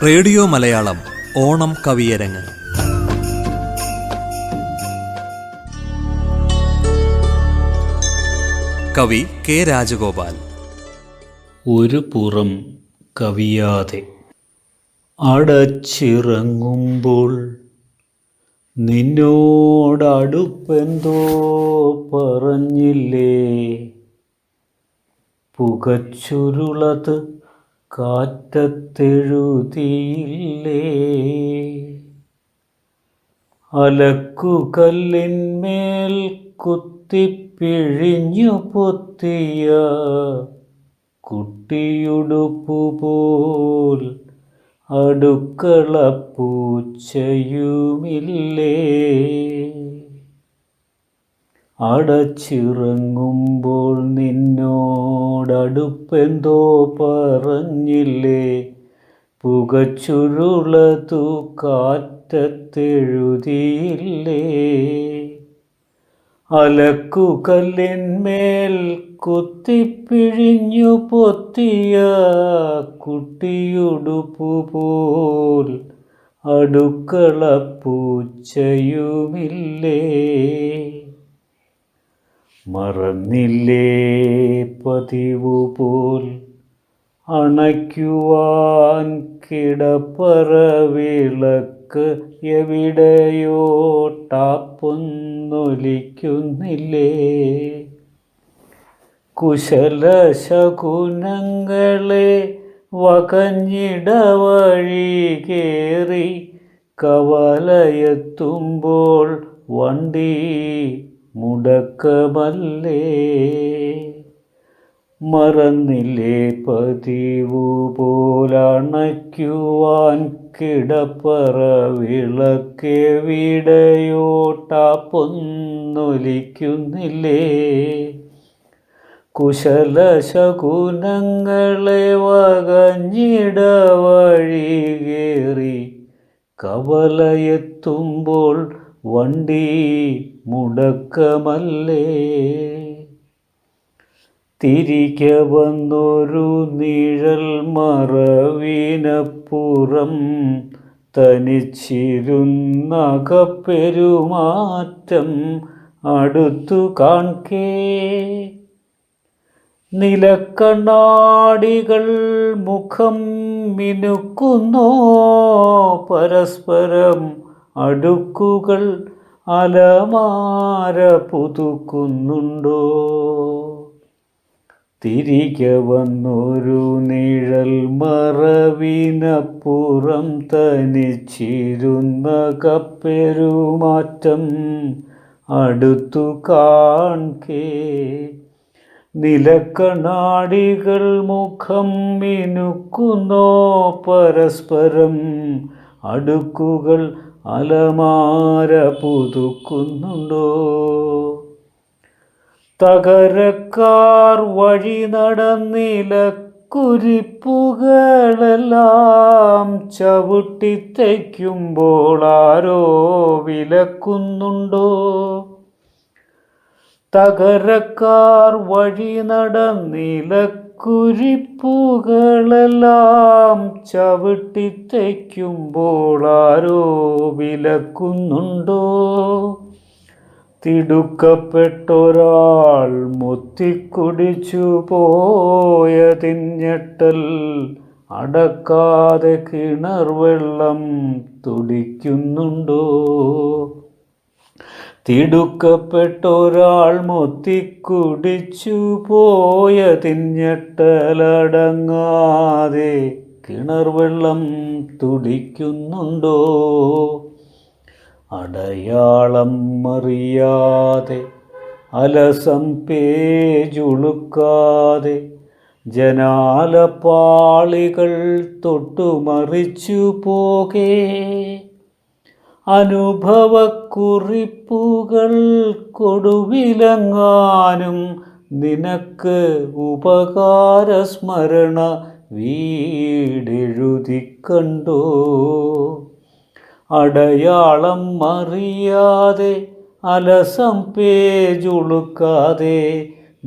Radio Malayalam Onam കവിയരങ്ങ്. കവി K Rajagopal. ഒരു പുറം കവിയാതെ അടച്ചിറങ്ങുമ്പോൾ നിന്നോടടുപ്പെന്തോ പറഞ്ഞില്ലേ, പുകച്ചുരുളത് കാറ്റത്തെഴുതിയില്ലേ, അലക്കുകല്ലിന്മേൽ കുത്തിപ്പിഴിഞ്ഞു പൊത്തിയ കുട്ടിയുടുപ്പുപോൽ അടുക്കളപ്പൂച്ചയുമില്ലേ. അടച്ചിറങ്ങുമ്പോൾ നിന്നോടടുപ്പെന്തോ പറഞ്ഞില്ലേ, പുകച്ചുരുളതു കാറ്റത്തെഴുതിയില്ലേ, അലക്കുകല്ലിന്മേൽ കുത്തിപ്പിഴിഞ്ഞു പൊത്തിയ കുട്ടിയുടുപ്പുപോൽ അടുക്കളപ്പൂച്ചയുമില്ലേ. മറന്നില്ലേ പതിവുപോൽ അണയ്ക്കുവാൻ കിടപ്പറ വിളക്ക്, എവിടെയോ ടാപ്പൊന്നൊലിക്കുന്നില്ലേ, കുശലശകുനങ്ങളെ വകഞ്ഞിട വഴി കേറി കവലയെത്തുമ്പോൾ വണ്ടി മുടക്കമല്ലേ. മറന്നില്ലേ പതിവുപോലണയ്ക്കുവാൻ കിടപ്പറ വിളക്കെവിടെയോ ടാപ്പൊന്നൊലിക്കുന്നില്ലേ, കുശലശകുനങ്ങളെ വകഞ്ഞിട വഴി കേറി കവലയെത്തുമ്പോൾ വണ്ടി മുടക്കമല്ലേ. തിരികെ വന്നൊരു നിഴൽ മറവിനപ്പുറം തനിച്ചിരുന്നകപ്പെരുമാറ്റം അടുത്തു കാൺകേ, നിലക്കണ്ണാടികൾ മുഖം മിനുക്കുന്നോ, പരസ്പരം അടുക്കുകൾ അലമാര പുതുക്കുന്നുണ്ടോ. തിരികെ വന്നൊരു നിഴൽ മറവിനപ്പുറം തനിച്ചിരുന്നകപ്പെരുമാറ്റം അടുത്തു കാൺകേ, നിലക്കണ്ണാടികൾ മുഖം മിനുക്കുന്നോ, പരസ്പരം അടുക്കുകൾ അലമാര പുതുക്കുന്നുണ്ടോ. തകരക്കാർ വഴി നടന്നില കുരിപ്പുകളെല്ലാം ചവിട്ടിത്തയ്ക്കുമ്പോൾ ആരോ വിലക്കുന്നുണ്ടോ. തകരക്കാർ വഴി നടന്നില കുരിപ്പുകളെല്ലാം ചവിട്ടിത്തയ്ക്കുമ്പോൾ ആരോ വിലക്കുന്നുണ്ടോ. തിടുക്കപ്പെട്ടൊരാൾ മുത്തിക്കുടിച്ചു പോയതിഞ്ഞെട്ടൽ അടക്കാതെ കിണർ വെള്ളം തുടിക്കുന്നുണ്ടോ. തിടുക്കപ്പെട്ടൊരാൾ മുത്തിക്കുടിച്ചു പോയതിഞ്ഞെട്ടലടങ്ങാതെ കിണർ വെള്ളം തുടിക്കുന്നുണ്ടോ. അടയാളം അറിയാതെ അലസം പേജുളുക്കാതെ ജനാലപ്പാളികൾ തൊട്ടുമറിച്ചു പോകേ, അനുഭവക്കുറിപ്പുകൾ കൊടുവിലങ്ങാനും നിനക്ക് ഉപകാരസ്മരണ വീടെഴുതിക്കണ്ടോ. അടയാളം അറിയാതെ അലസം പേജുളുക്കാതെ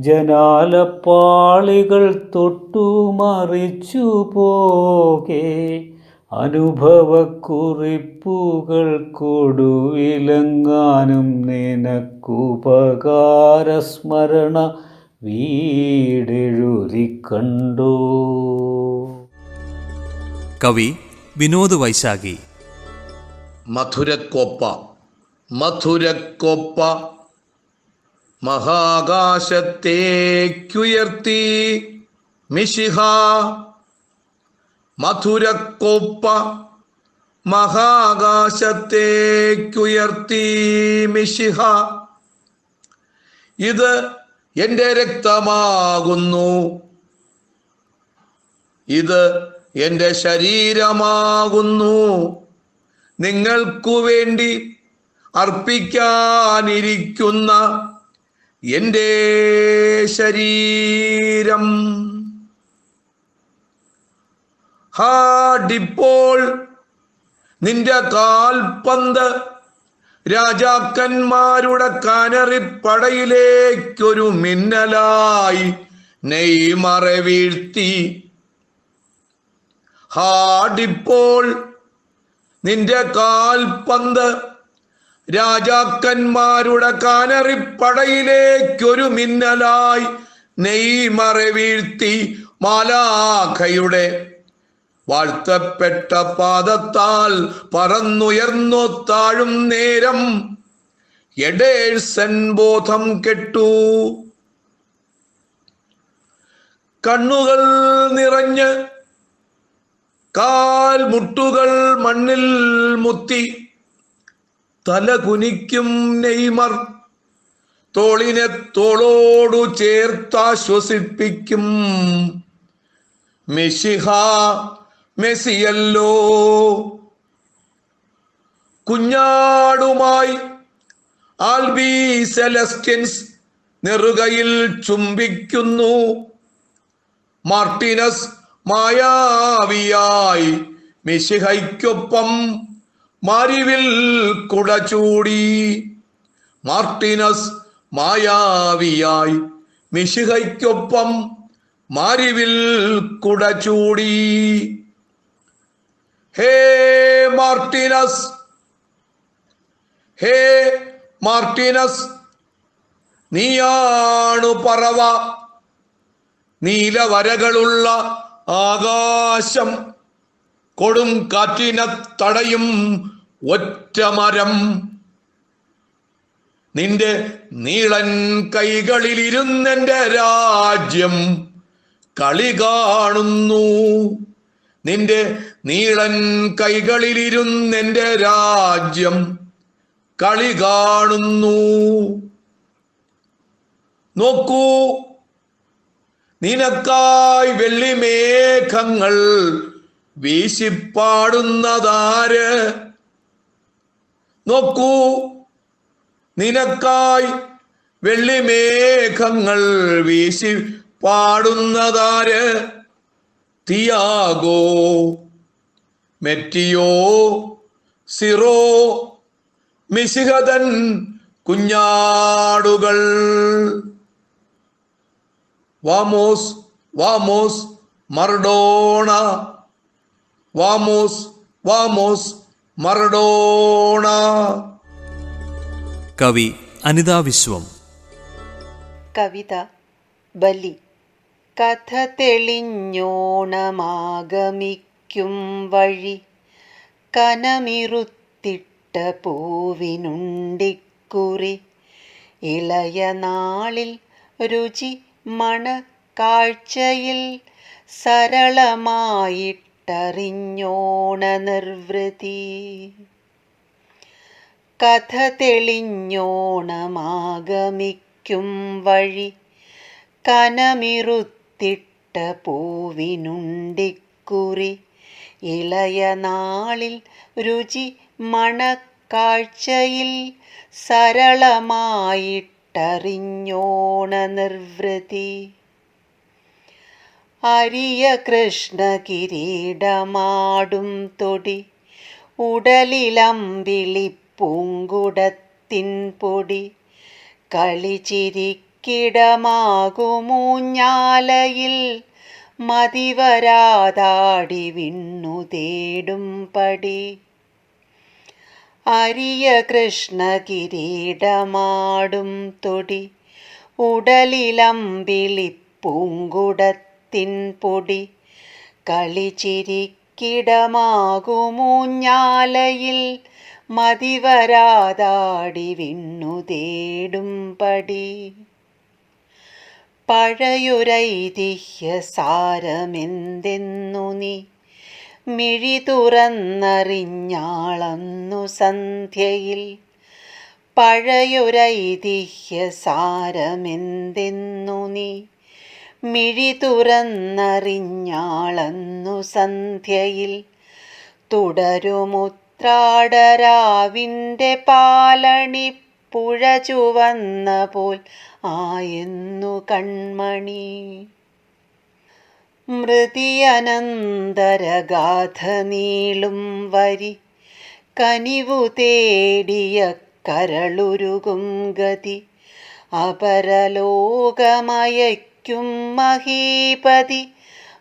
ജനാലപ്പാളികൾ തൊട്ടുമറിച്ചു പോകെ, അനുഭവക്കുറിപ്പുകൾ കൊടുവിലെങ്ങാനും നിനക്കുപകാരസ്മരണ വീടെഴുതി കണ്ടോ. കവി വിനോദ് വൈശാഖി. മധുരക്കൊപ്പ മധുരക്കൊപ്പ മഹാകാശത്തേക്കുയർത്തി മിശിഹ. മധുരക്കൊപ്പ മഹാകാശത്തേക്കുയർത്തി മിശിഹ. ഇത് എൻ്റെ രക്തമാകുന്നു, ഇത് എൻ്റെ ശരീരമാകുന്നു, നിങ്ങൾക്കു വേണ്ടി അർപ്പിക്കാനിരിക്കുന്ന എൻ്റെ ശരീരം. ഹാഡിപ്പോൾ നിന്റെ കാൽപന്ത് രാജാക്കന്മാരുടെ കാനറിപ്പടയിലേക്കൊരു മിന്നലായി നെയ്മറെ വീഴ്ത്തി. ഹാഡിപ്പോൾ നിന്റെ കാൽപന്ത് രാജാക്കന്മാരുടെ കാനറിപ്പടയിലേക്കൊരു മിന്നലായി നെയ്മറെ വീഴ്ത്തി. മാലാഖയുടെ വാഴ്ത്തപ്പെട്ട പാദത്താൽ പറന്നുയർന്നു താഴും നേരം എഡേഴ്സൺ ബോധം കെട്ടു. കണ്ണുകൾ നിറഞ്ഞ് കാൽ മുട്ടുകൾ മണ്ണിൽ മുത്തി തല കുനിക്കും നെയ്മർ തോളിനെ തോളോടു ചേർത്താശ്വസിപ്പിക്കും. മിശിഹ മെസ്സിയല്ലോ. കുഞ്ഞാടുമായി ആൽബി സെലസ്റ്റ്യൻസ് നെറുകയിൽ ചുംബിക്കുന്നു. മാർട്ടിനസ് മായാവിയായി മിശിഹയ്ക്കൊപ്പം മാരിവിൽ കുട ചൂടി. മാർട്ടിനസ് മായാവിയായി മിശിഹയ്ക്കൊപ്പം മാരിവിൽ കുട ചൂടി. ഹേ മാർട്ടിനസ്, ഹേ മാർട്ടിനസ്, നീയാണു പറവ. നീലവരകളുള്ള ആകാശം, കൊടും കാറ്റിനെ തടയും ഒറ്റമരം. നിന്റെ നീളൻ കൈകളിലിരുന്നെൻ്റെ രാജ്യം കളി കാണുന്നു. നിന്റെ നീളൻ കൈകളിലിരുന്നെൻ്റെ രാജ്യം കളി കാണുന്നു. നോക്കൂ, നിനക്കായി വെള്ളിമേഘങ്ങൾ വീശിപ്പാടുന്നതാര്? നോക്കൂ, നിനക്കായി വെള്ളിമേഘങ്ങൾ വീശി പാടുന്നതാര്? തിയാഗോ, മെറ്റിയോ, സിറോ, മിശിഹതൻ കുഞ്ഞാടുകൾ. വാമോസ് വാമോസ് മർഡോണ, വാമോസ് വാമോസ് മർഡോണ. കവി അനിതാ വിശ്വം. കവിത ബലി. കഥ തെളിഞ്ഞോണമാഗമിക്കും വഴി, കനമിറുത്തിട്ട പൂവിനുണ്ടിക്കുറി. ഇളയ നാളിൽ രുചി മണ കാഴ്ചയിൽ സരളമായിട്ടറിഞ്ഞോണ നിർവൃതി. കഥ തെളിഞ്ഞോണമാഗമിക്കും വഴി, കനമിറുത്തിട്ട പൂവിനുണ്ടിക്കുറി. ഇളയ നാളിൽ രുചി മണക്കാഴ്ചയിൽ സരളമായിട്ടറിഞ്ഞോണ നിർവൃതി. അരിയ കൃഷ്ണ കിരീടമാടും തൊടി, ഉടലിലമ്പിളി പൂങ്കുടത്തിൻ പൊടി. കളിച്ചിരിക്കിടമാകുമൂഞ്ഞാലയിൽ മതിവരാതാടി വിണ്ണു തേടും പടി. അരിയ കൃഷ്ണ കിരീടമാടും തൊടി, ഉടലിലമ്പിളിപ്പൂങ്കുടത്തിൻ പൊടി. കളിച്ചിരിക്കിടമാകുമൂഞ്ഞാലയിൽ മതിവരാതാടി വിണ്ണു തേടും പടി. പഴയൊരൈതിഹ്യ സാരമെന്തെന്നു നീ മിഴി തുറന്നറിഞ്ഞാളന്നു സന്ധ്യയിൽ. പഴയൊരൈതിഹ്യ സാരമെന്തെന്നു നീ മിഴി തുറന്നറിഞ്ഞാളന്നു സന്ധ്യയിൽ. തുടരുമുത്രാടരാവിൻ്റെ പാലണി പുഴ ചുവന്ന പോൽ ആയെന്നു കൺമണി. മൃതിയനന്തരഗാഥ നീളും വരി, കനിവു തേടിയ കരളുരുകും ഗതി. അപരലോകമയയ്ക്കും മഹീപതി,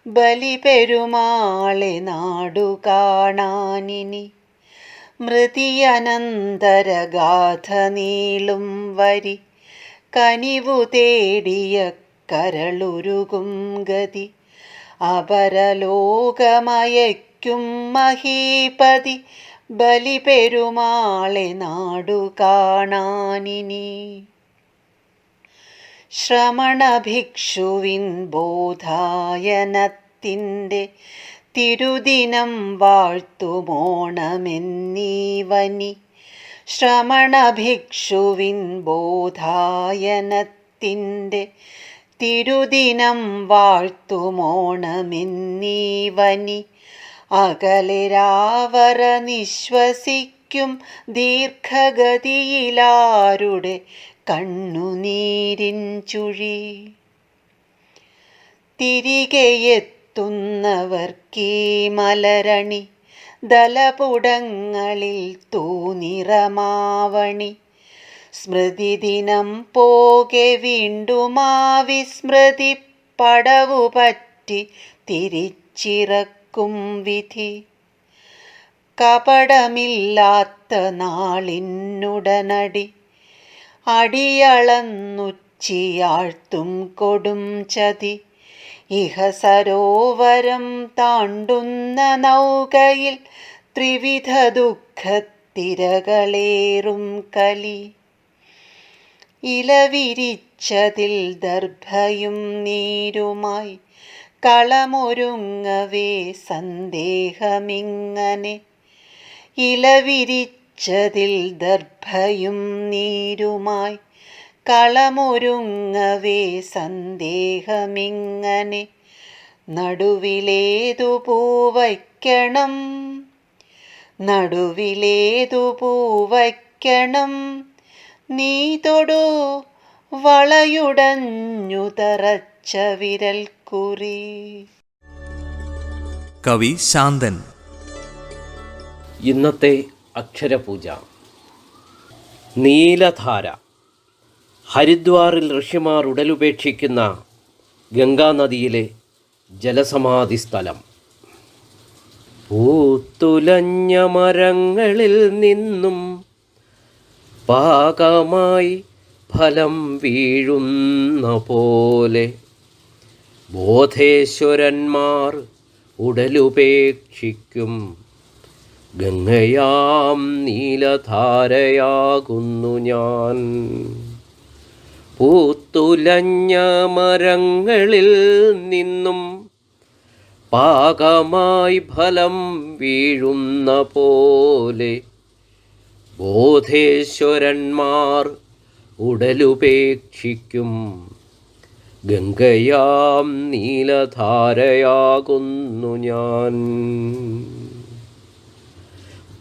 ബലിപെരുമാളെ നാടു കാണാനിനി. മൃതിയനന്തരഗാഥ നീളും വരി, കനിവു തേടിയ കരളുരുകും ഗതി. അപരലോകമയയ്ക്കും മഹീപതി, ബലിപെരുമാളെ നാടു കാണാനിനി. ശ്രമണ ഭിക്ഷുവിൻ ബോധായനത്തിൻ്റെ തിരുദിനം വാഴ്ത്തുമോണമെന്നീവനി. ശ്രമണ ഭിക്ഷുവിൻ ബോധായനത്തിൻ്റെ തിരുദിനം വാഴ്ത്തുമോണമെന്നീവനി. അകലെ രാവറ നിശ്വസിക്കും ദീർഘഗതിയിലാരുടെ കണ്ണുനീരിൻ ചുഴി. തിരികെയെത്തുന്നവർക്കീ മലരണി, ദലപുടങ്ങളിൽ തൂനിറമാവണി. സ്മൃതിദിനം പോകെ വീണ്ടുമാ വിസ്മൃതി പടവുപറ്റി തിരിച്ചിറക്കും വിധി. കപടമില്ലാത്ത നാളിനുടനടി, അടിയളന്നുച്ചിയാഴ്ത്തും കൊടും ചതി. ഇഹ സരോവരം താണ്ടുന്ന നൗകയിൽ ത്രിവിധ ദുഃഖത്തിരകളേറും കലി. ഇലവിരിച്ചതിൽ ദർഭയും നീരുമായി കളമൊരുങ്ങവേ സന്ദേഹമിങ്ങനെ. ഇലവിരിച്ചതിൽ ദർഭയും നീരുമായി കളമൊരുങ്ങവേ സന്ദേഹമിങ്ങനെ. നടുവിലേതു പൂവയ്ക്കണം, നടുവിലേതു പൂവയ്ക്കണം, നീ തൊടു വളയുടഞ്ഞു തറച്ച വിരൽക്കുറി. കവി ശാന്തൻ. ഇന്നത്തെ അക്ഷരപൂജ. നീലധാര. ഹരിദ്വാറിൽ ഋഷിമാർ ഉടലുപേക്ഷിക്കുന്ന ഗംഗാനദിയിലെ ജലസമാധി സ്ഥലം. പൂത്തുലഞ്ഞ മരങ്ങളിൽ നിന്നും പാകമായി ഫലം വീഴുന്ന പോലെ ബോധേശ്വരന്മാർ ഉടലുപേക്ഷിക്കും ഗംഗയാം നീലധാരയാകുന്നു ഞാൻ. പൂത്തുലഞ്ഞ മരങ്ങളിൽ നിന്നും പാകമായി ഫലം വീഴുന്ന പോലെ ബോധേശ്വരന്മാർ ഉടലുപേക്ഷിക്കും ഗംഗയാം നീലധാരയാകുന്നു ഞാൻ.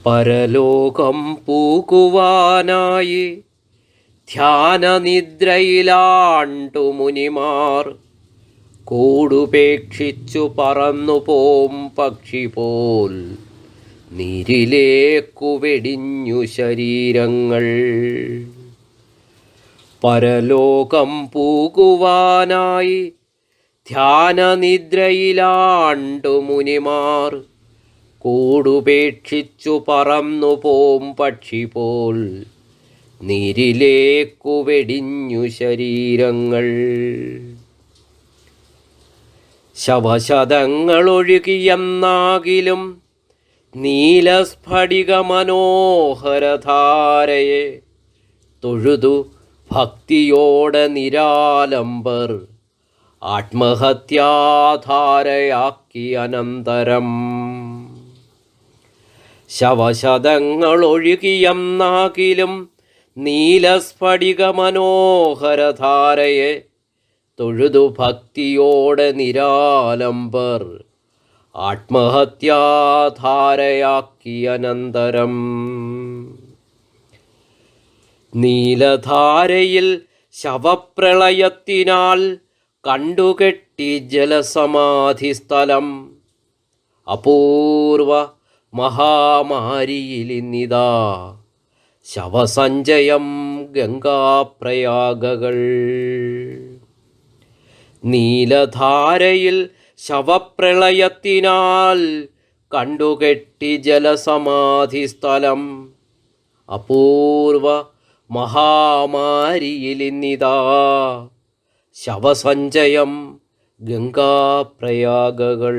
പരലോകം പൂക്കുവാനായി ധ്യാനനിദ്രയിലാണ്ടു മുനിമാർ കൂടുപേക്ഷിച്ചു പറന്നു പോം പക്ഷി പോൽ നീരിലേക്കു വെടിഞ്ഞു ശരീരങ്ങൾ. പരലോകം പൂകുവാനായി ധ്യാനനിദ്രയിലാണ്ടു മുനിമാർ കൂടുപേക്ഷിച്ചു പറന്നു പോം പക്ഷി പോൽ നീരിലേക്കു വെടിഞ്ഞു ശരീരങ്ങൾ. ശവശതങ്ങളൊഴുകിയെന്നാകിലും നീലസ്ഫടിക മനോഹരധാരയെ തൊഴുതു ഭക്തിയോടെ നിരാലംബർ ആത്മഹത്യാധാരയാക്കി അനന്തരം. ശവശതങ്ങളൊഴുകിയെന്നാകിലും നീലസ്ഫടിക മനോഹരധാരയെ തൊഴുതു ഭക്തിയോടെ നിരാലംബർ ആത്മഹത്യാധാരയാക്കി അനന്തരം. നീലധാരയിൽ ശവപ്രളയത്തിനാൽ കണ്ടുകെട്ടി ജലസമാധിസ്ഥലം. അപൂർവ മഹാമാരിയിലിന്നിതാ ശവസഞ്ചയം ഗംഗാപ്രയാഗകൾ. നീലധാരയിൽ ശവപ്രളയത്തിനാൽ കണ്ടുകെട്ടി ജലസമാധിസ്ഥലം. അപൂർവ മഹാമാരിയിലിന്നിതാ ശവസഞ്ചയം ഗംഗാപ്രയാഗകൾ.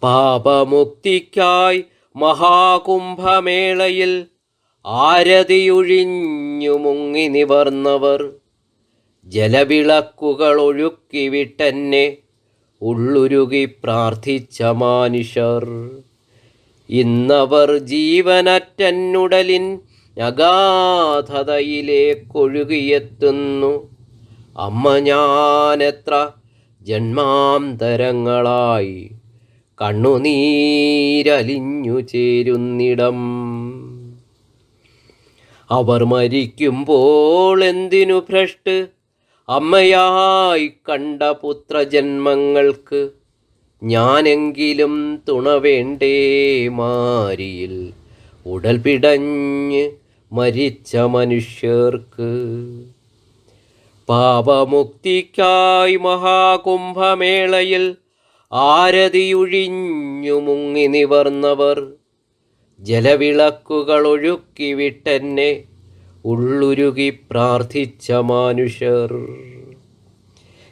പാപമുക്തിക്കായി മഹാകുംഭമേളയിൽ ആരതിയൊഴിഞ്ഞു മുങ്ങി നിവർന്നവർ ജലവിളക്കുകൾ ഒഴുക്കിവിട്ടെന്നെ ഉള്ളുരുകി പ്രാർത്ഥിച്ച മാനുഷർ. ഇന്നവർ ജീവനറ്റന്നുടലിൻ അഗാധതയിലേക്കൊഴുകിയെത്തുന്നു. അമ്മ ഞാനെത്ര ജന്മാന്തരങ്ങളായി കണ്ണുനീരലിഞ്ഞു ചേരുന്നിടം. അവർ മരിക്കുമ്പോൾ എന്തിനു ഭ്രഷ്ട് അമ്മയായി കണ്ട പുത്രജന്മങ്ങൾക്ക് ഞാനെങ്കിലും തുണ വേണ്ടേ മാരിയിൽ ഉടൽ പിടഞ്ഞ് മരിച്ച മനുഷ്യർക്ക്. പാപമുക്തിക്കായി മഹാകുംഭമേളയിൽ ആരതിയൊഴിഞ്ഞു മുങ്ങി നിവർന്നവർ ജലവിളക്കുകൾ ഒഴുക്കിവിട്ടെന്നെ ഉള്ളുരുകി പ്രാർത്ഥിച്ച മാനുഷർ.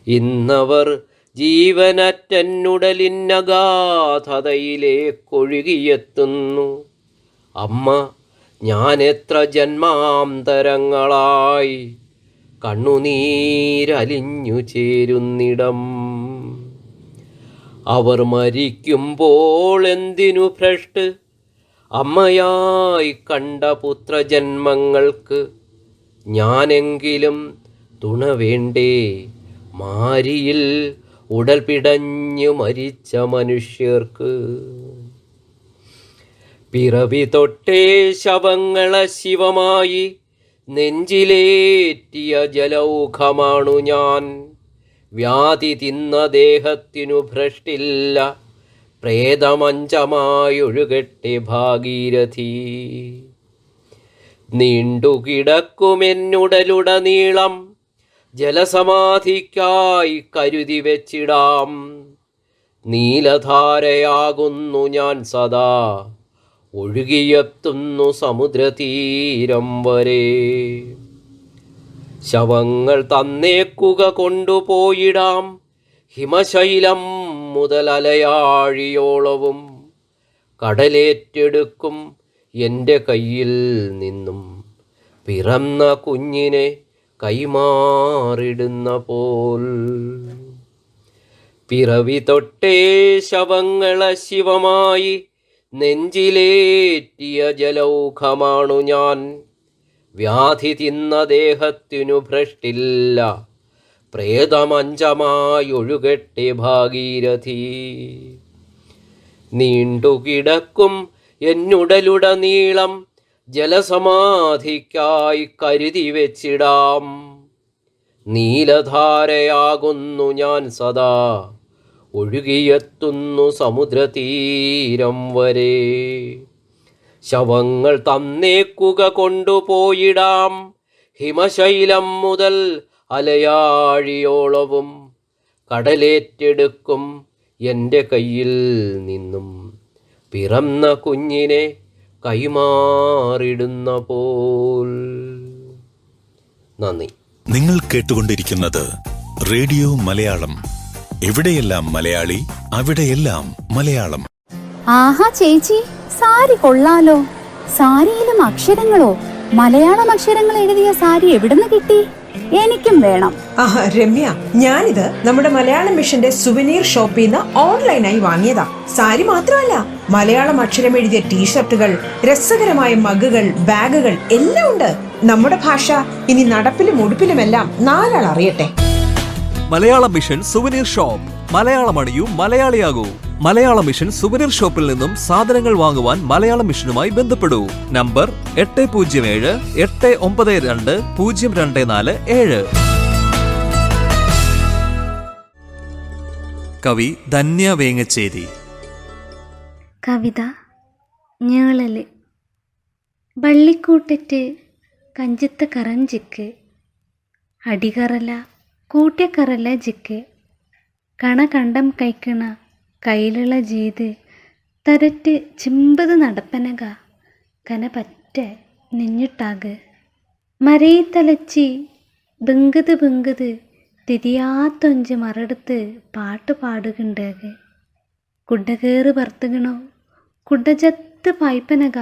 ഇന്നവർ ജീവനറ്റന്നുടലിനഗാധതയിലേക്കൊഴുകിയെത്തുന്നു. അമ്മ ഞാനെത്ര ജന്മാന്തരങ്ങളായി കണ്ണുനീരലിഞ്ഞു ചേരുന്നിടം. അവർ മരിക്കുമ്പോൾ എന്തിനു ഭ്രഷ്ട് അമ്മയായി കണ്ട പുത്രജന്മങ്ങൾക്ക് ഞാനെങ്കിലും തുണ വേണ്ടേ മാരിയിൽ ഉടൽ പിടഞ്ഞു മരിച്ച മനുഷ്യർക്ക്. പിറവി തൊട്ടേ ശവങ്ങളെ ശിവമായി നെഞ്ചിലേറ്റിയ ജലൗഖമാണു ഞാൻ. വ്യാധി തിന്ന ദേഹത്തിനു ഭ്രഷ്ടില്ല പ്രേതമഞ്ചമായൊഴുകട്ടെ ഭാഗീരഥി. നീണ്ടുകിടക്കുമെന്നുടലുടനീളം ജലസമാധിക്കായി കരുതി വെച്ചിടാം. നീലധാരയാകുന്നു ഞാൻ സദാ ഒഴുകിയെത്തുന്നു സമുദ്രതീരം വരെ. ശവങ്ങൾ തന്നേക്കുക കൊണ്ടുപോയിടാം ഹിമശൈലം മുതൽ അലയാഴിയോളവും. കടലേറ്റെടുക്കും എൻ്റെ കയ്യിൽ നിന്നും പിറന്ന കുഞ്ഞിനെ കൈമാറിടുന്ന പോൽ. പിറവി തൊട്ടേ ശവങ്ങളെ ശിവമായി നെഞ്ചിലേറ്റിയ ജലൗഖമാണു ഞാൻ. വ്യാധി തിന്ന ദേഹത്തിനു ഭ്രഷ്ടില്ല പ്രേതമഞ്ചമായൊഴുകട്ടെ ഭാഗീരഥി. നീണ്ടുകിടക്കും എന്നുടലുടനീളം ജലസമാധിക്കായി കരുതി വെച്ചിടാം. നീലധാരയാകുന്നു ഞാൻ സദാ ഒഴുകിയെത്തുന്നു സമുദ്രതീരം വരെ. ശവങ്ങൾ തന്നേക്കുക കൊണ്ടുപോയിടാം ഹിമശൈലം മുതൽ അലയാഴിയോളവും കടലേറ്റെടുക്കും എൻ്റെ കയ്യിൽ നിന്നും പിറന്ന കുഞ്ഞിനെ കൈമാറിടുന്ന പോൽ. നന്ദി. നിങ്ങൾ കേട്ടുകൊണ്ടിരിക്കുന്നത് റേഡിയോ മലയാളം. എവിടെയെല്ലാം മലയാളി, അവിടെയെല്ലാം മലയാളം. ആഹാ ചേച്ചി, സാരി കൊള്ളാലോ. സാരിയിലും അക്ഷരങ്ങളോ? മലയാളം അക്ഷരങ്ങൾ എഴുതിയ സാരി എവിടുന്ന് കിട്ടി? എനിക്കും വേണം. രമ്യ, ഞാനിത് നമ്മുടെ മലയാളം മിഷന്റെ സുവനീർ ഷോപ്പിൽ നിന്ന് ഓൺലൈനായി വാങ്ങിയതാ. സാരി മാത്രമല്ല, മലയാളം അക്ഷരം എഴുതിയ ടീഷർട്ടുകൾ, രസകരമായ മഗുകൾ, ബാഗുകൾ എല്ലാം ഉണ്ട്. നമ്മുടെ ഭാഷ ഇനി നടപ്പിലും ഉടുപ്പിലുമെല്ലാം നാലാൾ അറിയട്ടെ. Malayalam mission souvenir shop. Malayalam അണിയൂ, മലയാളിയാകൂ. മലയാളം മിഷൻ സുവനീർ ഷോപ്പിൽ നിന്നും സാധനങ്ങൾ വാങ്ങുവാൻ മലയാളം മിഷനുമായി ബന്ധപ്പെടൂ. നമ്പർ 8078920247. കവി ധന്യ വേങ്ങച്ചേരി. കവിത ഞേളല്. വള്ളിക്കൂട്ടറ്റ് കഞ്ചിത്ത കറഞ്ചിക്ക്, അടികറല കൂട്ടിയക്കറല ജിക്ക്, കണ കണ്ടം കൈക്കണ കയ്യിലുള്ള ജീത്, തരറ്റ് ചിമ്പത് നടപ്പനക കന പറ്റ നെഞ്ഞിട്ടാക്, മരയി തലച്ചി ബെങ്കത് ബെങ്കത് തിരിയാത്തൊഞ്ച് മറടുത്ത് പാട്ട് പാടുകിണ്ടേക്, കുഡകേറ് പറത്തുകണോ കുഡജത്ത് പായ്പനക,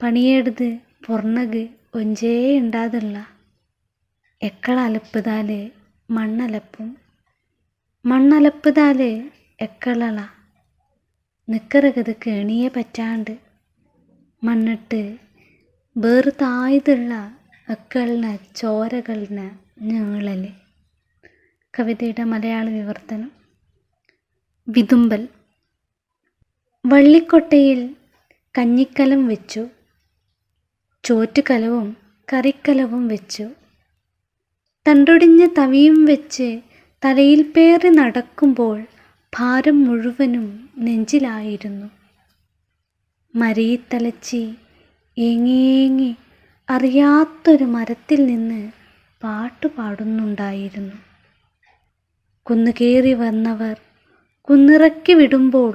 പണിയെടുത്ത് പൊറണക് ഒഞ്ചേ ഉണ്ടാതുള്ള, എക്കളലപ്പുതാല് മണ്ണലപ്പും മണ്ണലപ്പുതാല് എക്കളള, നിക്കറകത് കേണിയെ പറ്റാണ്ട് മണ്ണിട്ട് വേറ് തായ്തുള്ള എക്കളിന ചോരകളിന ഞേളല്. കവിതയുടെ മലയാള വിവർത്തനം. വിതുമ്പൽ. വള്ളിക്കൊട്ടയിൽ കഞ്ഞിക്കലം വെച്ചു, ചോറ്റുകലവും കറിക്കലവും വെച്ചു, തണ്ടൊടിഞ്ഞ തവിയും വെച്ച് തലയിൽ പേറി നടക്കുമ്പോൾ ഭാരം മുഴുവനും നെഞ്ചിലായിരുന്നു. മരയിത്തലച്ചി ഏങ്ങേങ്ങി അറിയാത്തൊരു മരത്തിൽ നിന്ന് പാട്ടുപാടുന്നുണ്ടായിരുന്നു. കുന്നുകേറി വന്നവർ കുന്നിറക്കി വിടുമ്പോൾ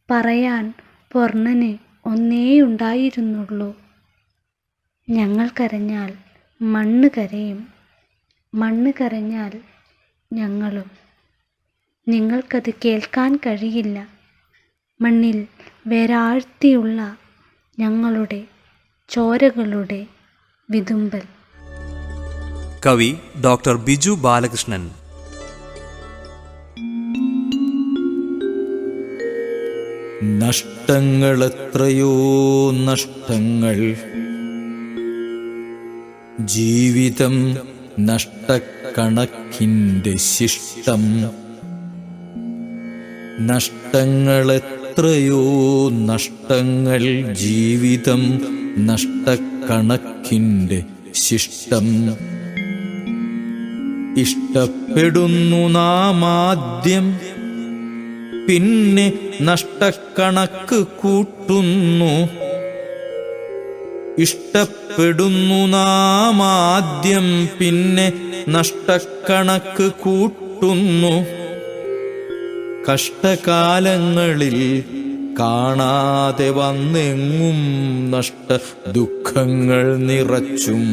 പറയാൻ പൊർണന് ഒന്നേയുണ്ടായിരുന്നുള്ളൂ. ഞങ്ങൾ കരഞ്ഞാൽ മണ്ണ് കരയും, മണ്ണ് കരഞ്ഞാൽ ഞങ്ങളും. നിങ്ങൾക്കത് കേൾക്കാൻ കഴിയില്ല. മണ്ണിൽ വേരാഴ്ത്തിയുള്ള ഞങ്ങളുടെ ചോരകളുടെ വിതുമ്പൽ. കവി ഡോക്ടർ ബിജു ബാലകൃഷ്ണൻ. നഷ്ടങ്ങളെത്രയോ നഷ്ടങ്ങൾ, ജീവിതം നഷ്ടക്കണക്കിൻ്റെ ശിഷ്ടം. നഷ്ടങ്ങളെത്രയോ നഷ്ടങ്ങൾ, ജീവിതം നഷ്ടക്കണക്കിൻ്റെ ശിഷ്ടം. ഇഷ്ടപ്പെടുന്നു നാം ആദ്യം, പിന്നെ നഷ്ടക്കണക്ക് കൂട്ടുന്നു. ഇഷ്ടപ്പെടുന്നു നാം ആദ്യം, പിന്നെ നഷ്ടക്കണക്ക് കൂട്ടുന്നു. കഷ്ടകാലങ്ങളിൽ കാണാതെ വന്നെങ്ങും നഷ്ട ദുഃഖങ്ങൾ നിറച്ചും.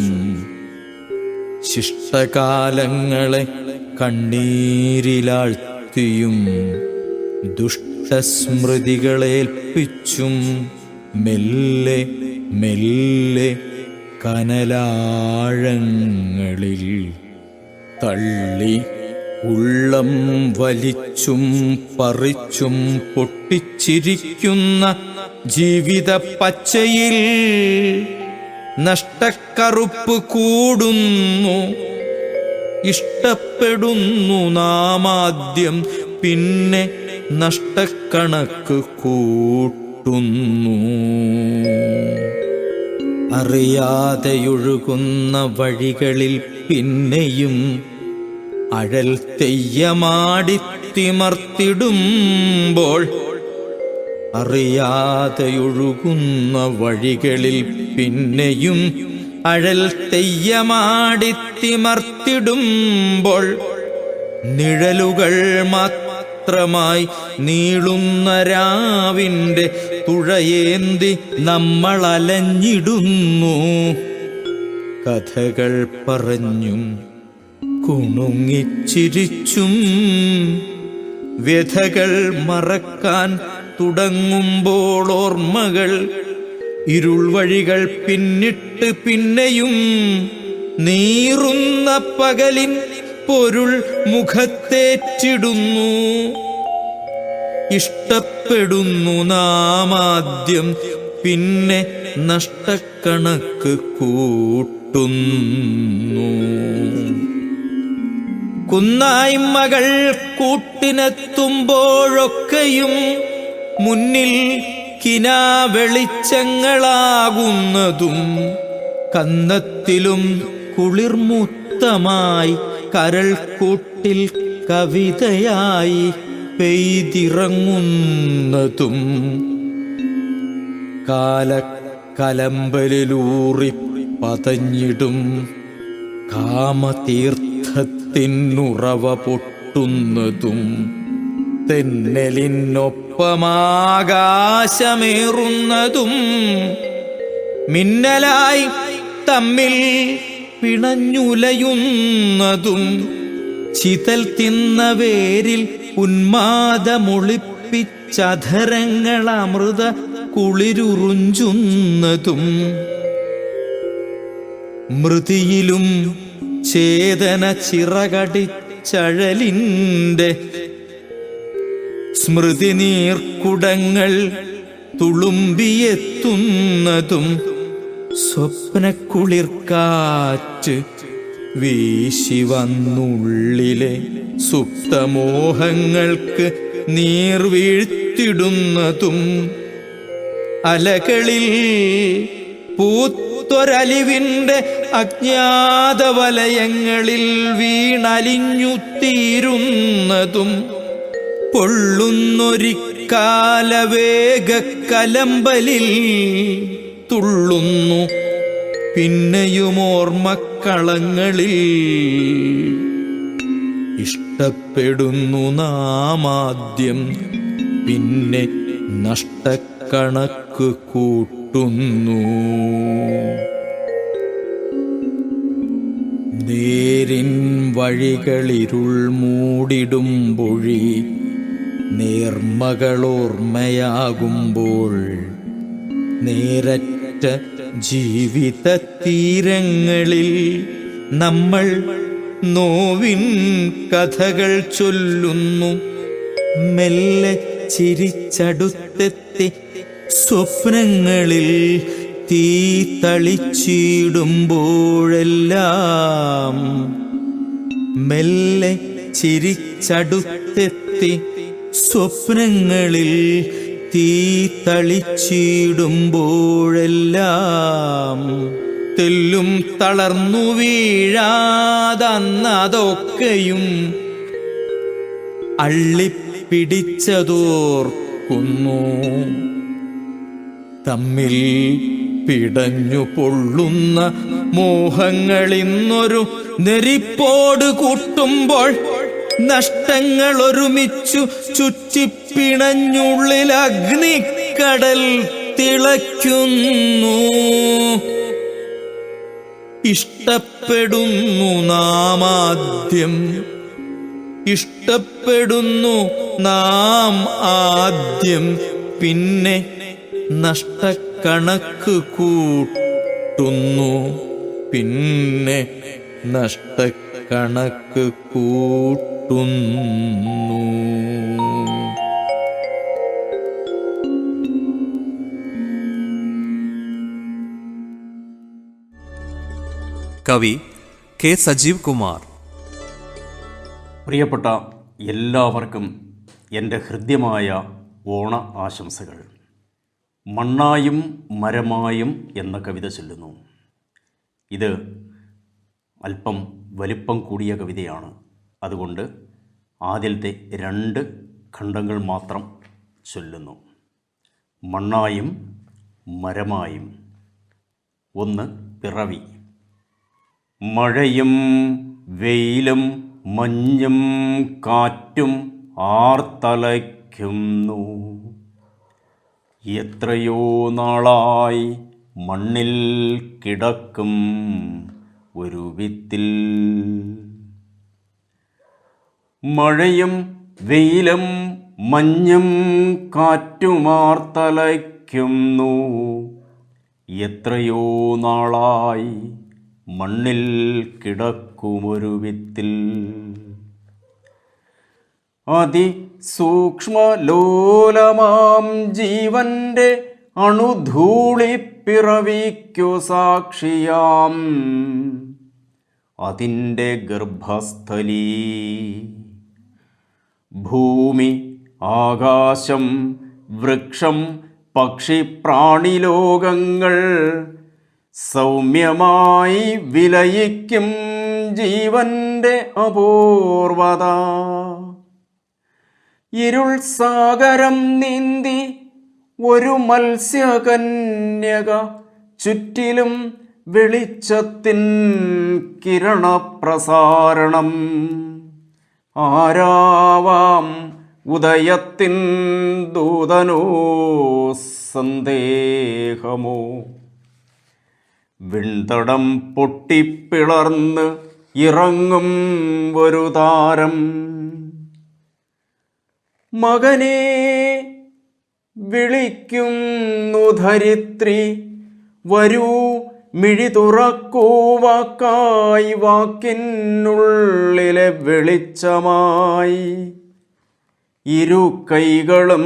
ശിഷ്ടകാലങ്ങളെ കണ്ണീരിലാഴ്ത്തിയും ദുഷ്ടസ്മൃതികളേൽപ്പിച്ചും മെല്ലെ മെല്ലെ കനലാഴങ്ങളിൽ തള്ളി ഉള്ളം വലിച്ചും പറിച്ചും പൊട്ടിച്ചിരിക്കുന്ന ജീവിത പച്ചയിൽ നഷ്ടക്കറുപ്പ് കൂടുന്നു. ഇഷ്ടപ്പെടുന്നു നാം ആദ്യം, പിന്നെ നഷ്ടക്കണക്ക് കൂട്ടുന്നു. അറിയാതെയൊഴുകുന്ന വഴികളിൽ പിന്നെയും അഴൽ തെയ്യമാടിത്തിമർത്തിടുമ്പോൾ, അറിയാതെയൊഴുകുന്ന വഴികളിൽ പിന്നെയും അഴൽ തെയ്യമാടിത്തിമർത്തിടുമ്പോൾ നിഴലുകൾ മാത്രമായി നീളുന്ന രാവിൻ്റെ തുഴയേന്തി നമ്മൾ അലഞ്ഞിടുന്നു. കഥകൾ പറഞ്ഞും കുണുങ്ങിച്ചിരിച്ചും വ്യഥകൾ മറക്കാൻ തുടങ്ങുമ്പോൾ ഓർമ്മകൾ ഇരുൾ വഴികൾ പിന്നിട്ട് പിന്നെയും നീറുന്ന പകലിൻ പൊരുൾ മുഖത്തേറ്റിടുന്നു. ഇഷ്ടപ്പെടുന്നു നാമാദ്യം, പിന്നെ നഷ്ടക്കണക്ക് കൂട്ടുന്നു. കുന്നായ്മകൾ കൂട്ടിനെത്തുമ്പോഴൊക്കെയും മുന്നിൽ കിനാവെളിച്ചങ്ങളാകുന്നതും കന്നത്തിലും കുളിർമുത്തമായി കരൾക്കൂട്ടിൽ കവിതയായി പെയ്തിറങ്ങുന്നതും കാലക്കലമ്പലിലൂറി പതഞ്ഞിടും കാമതീർത്ഥത്തിനുറവ പൊട്ടുന്നതും തെന്നലിനൊപ്പമാകാശമേറുന്നതും മിന്നലായി തമ്മിൽ പിണഞ്ഞുലയുന്നതും ചിതൽ തിന്ന വേരിൽ ഉന്മാദമൊളിപ്പിച്ചധരങ്ങൾ അമൃത കുളിരുറുഞ്ചുന്നതും മൃതിയിലും ചേതന ചിറകടിച്ചഴലിൻ്റെ സ്മൃതി നീർക്കുടങ്ങൾ തുളുമ്പിയെത്തുന്നതും സ്വപ്നക്കുളിർക്കാറ്റ് വീശി വന്നുള്ളിലെ സുപ്തമോഹങ്ങൾക്ക് നീർ വീഴ്ത്തിടുന്നതും അലകളിൽ പൂത്തൊരലിവിൻ്റെ അജ്ഞാത വലയങ്ങളിൽ വീണലിഞ്ഞുത്തീരുന്നതും പൊള്ളുന്നൊരിക്കാലവേഗക്കലമ്പലിൽ തുള്ളുന്നു പിന്നെയും ഓർമ്മക്കളങ്ങളിൽ. ഇഷ്ടപ്പെടുന്നു നാമാദ്യം, പിന്നെ നഷ്ടക്കണക്ക് കൂട്ടുന്നു. നേരിൻ വഴികളിരുൾ മൂടിടുമ്പൊഴി നേർമകളോർമ്മയാകുമ്പോൾ നേരറ്റ ജീവിത തീരങ്ങളിൽ നമ്മൾ നോവിൻ കഥകൾ ചൊല്ലുന്നു. മെല്ലെ ചിരിച്ചടുത്തെത്തി സ്വപ്നങ്ങളിൽ തീ തളിച്ചിടുമ്പോഴെല്ലാം മെല്ലെ ചിരിച്ചടുത്തെത്തി സ്വപ്നങ്ങളിൽ തീ തളിച്ചിടുമ്പോഴെല്ലാം തെല്ലും തളർന്നു വീഴാതന്നതൊക്കെയും അള്ളിപ്പിടിച്ചതോർക്കുന്നു. തമ്മിൽ പിടഞ്ഞു പൊള്ളുന്ന മോഹങ്ങളിന്നൊരു നെരിപ്പോട് കൂട്ടുമ്പോൾ നഷ്ടങ്ങൾ ഒരുമിച്ചു ചുറ്റിപ്പിണഞ്ഞുള്ളിൽ അഗ്നിക്കടൽ തിളയ്ക്കുന്നു. ഇഷ്ടപ്പെടുന്നു നാമാദ്യം, ഇഷ്ടപ്പെടുന്നു നാം ആദ്യം, പിന്നെ നഷ്ടക്കണക്ക് കൂട്ടുന്നു. പിന്നെ നഷ്ടക്കണക്ക് കൂട്ടുന്നു. കവി കെ സജീവ് കുമാർ. പ്രിയപ്പെട്ട എല്ലാവർക്കും എൻ്റെ ഹൃദ്യമായ ഓണ ആശംസകൾ. മണ്ണായും മരമായും എന്ന കവിത ചൊല്ലുന്നു. ഇത് അല്പം വലിപ്പം കൂടിയ കവിതയാണ്. അതുകൊണ്ട് ആദ്യത്തെ 2 ഖണ്ഡങ്ങൾ മാത്രം ചൊല്ലുന്നു. മണ്ണായും മരമായും. 1 പിറവി. മഴയും വെയിലും മഞ്ഞും കാറ്റും ആർത്തലയ്ക്കുന്നു. എത്രയോ നാളായി മണ്ണിൽ കിടക്കും ഒരു വിത്തിൽ. മഴയും വെയിലും മഞ്ഞും കാറ്റുമാർത്തലയ്ക്കുന്നു. എത്രയോ നാളായി മണ്ണിൽ കിടക്കുമൊരു വിത്തിൽ. അതിസൂക്ഷ്മലോലമാം ജീവന്റെ അണുധൂളിപ്പിറവിക്കു സാക്ഷിയാം അതിൻ്റെ ഗർഭസ്ഥലീ. ഭൂമി, ആകാശം, വൃക്ഷം, പക്ഷി, പ്രാണിലോകങ്ങൾ സൗമ്യമായി വിലയിക്കും ജീവന്റെ അപൂർവത. ഇരുൾ സാഗരം നീന്തി ഒരു മത്സ്യകന്യക ചുറ്റിലും വെളിച്ചത്തിൻ കിരണപ്രസാരണം. ആരാവാം ഉദയത്തിൻ ദൂതനോ സന്ദേഹമോ. വിൺതടം പൊട്ടിപ്പിളർന്ന് ഇറങ്ങും ഒരു താരം. മകനെ വിളിക്കുന്നു ധരിത്രി, വരൂ മിഴി തുറക്കൂ വാക്കായി വാക്കിനുള്ളിലെ വെളിച്ചമായി. ഇരു കൈകളും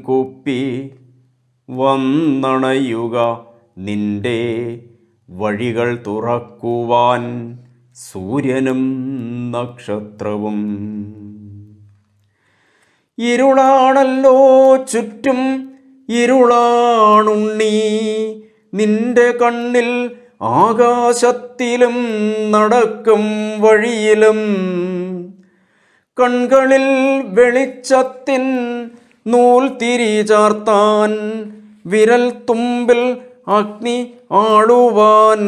കുപ്പി വന്നണയുക നിന്റെ വഴികൾ തുറക്കുവാൻ സൂര്യനും നക്ഷത്രവും. ഇരുളാണല്ലോ ചുറ്റും ഇരുളാണുണ്ണീ, നിന്റെ കണ്ണിൽ ആകാശത്തിലും നടക്കും വഴിയിലും. കൺകളിൽ വെളിച്ചത്തിൻ നൂൽ തിരി ചാർത്താൻ, വിരൽ തുമ്പിൽ അഗ്നി ആളുവാൻ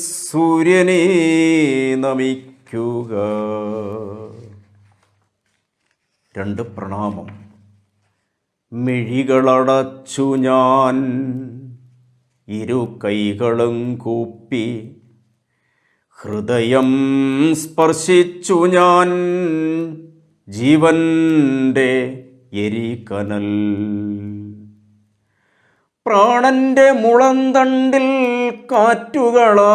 സൂര്യനെ നമിക്കുക. 2 പ്രണാമം. മിഴികളടച്ചു ഞാൻ, ഇരു കൈകളും കൂപ്പി, ഹൃദയം സ്പർശിച്ചു ഞാൻ ജീവന്റെ എരികനൽ. പ്രാണന്റെ മുളന്തണ്ടിൽ കാറ്റുകളാവാഹിച്ച്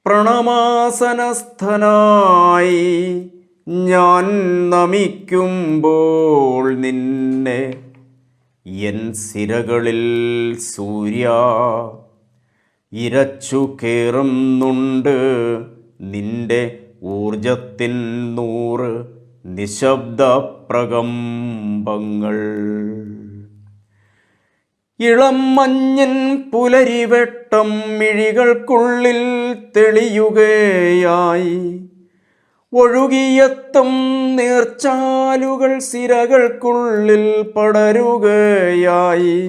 പ്രണമാസനസ്ഥനായി ഞാൻ നമിക്കുമ്പോൾ നിന്നെ എൻ സിരകളിൽ സൂര്യ ഇരച്ചു കേറുന്നുണ്ട്. നിന്റെ ഊർജത്തിൻ 100 നിശബ്ദ പ്രകമ്പങ്ങൾ. ഇളം മഞ്ഞിൻ പുലരിവെട്ടം മിഴികൾക്കുള്ളിൽ തെളിയുകയായി. ഒഴുകിയെത്തും നീർച്ചാലുകൾ സിരകൾക്കുള്ളിൽ പടരുകയായി.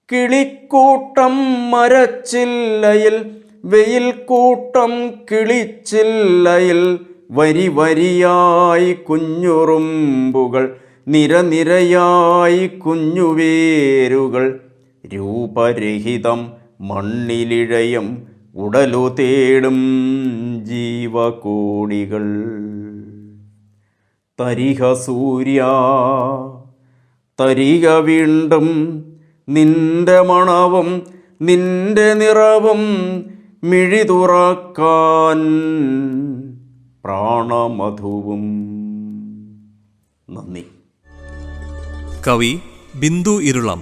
കിളിക്കൂട്ടം മരച്ചില്ലയിൽ, വെയിൽ കൂട്ടം കിളിച്ചില്ലയിൽ, വരി വരിയായി കുഞ്ഞുറുമ്പുകൾ, നിരനിരയായി കുഞ്ഞുവേരുകൾ. രൂപരഹിതം മണ്ണിലിഴയം ഉടലു തേടും ജീവകോടികൾ. തരിക സൂര്യ തരിക വീണ്ടും, നിന്റെ മണവും നിന്റെ നിറവും മിഴി തുറക്കാൻ പ്രാണമധുവും. നന്ദി. കവി ಬಿಂದು ഇരുളം.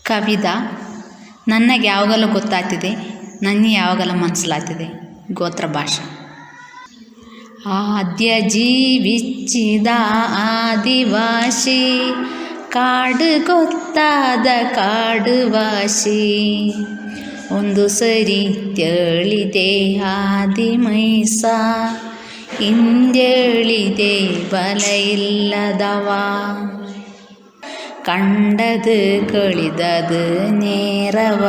ಕವಿತಾ, ನನಗೆ ಯಾವಾಗಲೂ ಗೊತ್ತಾಗ್ತಿದೆ, ನನಗೆ ಯಾವಾಗಲೂ ಮನಸ್ಸಿಲಾಗ್ತಿದೆ. ಗೋತ್ರ ಭಾಷೆ. ಆದ್ಯ ಜೀವಿಚ್ಚಿದ ಆದಿವಾಸಿ, ಕಾಡು ಗೊತ್ತಾದ ಕಾಡು ವಾಸಿ. ಒಂದು ಸರಿ ತಿಳಿದೆ ಆದಿಮೈಸ, ಹಿಂದೇಳಿದೆ ಬಲ ಇಲ್ಲದವ. കണ്ടത് കളിതത് നേരവ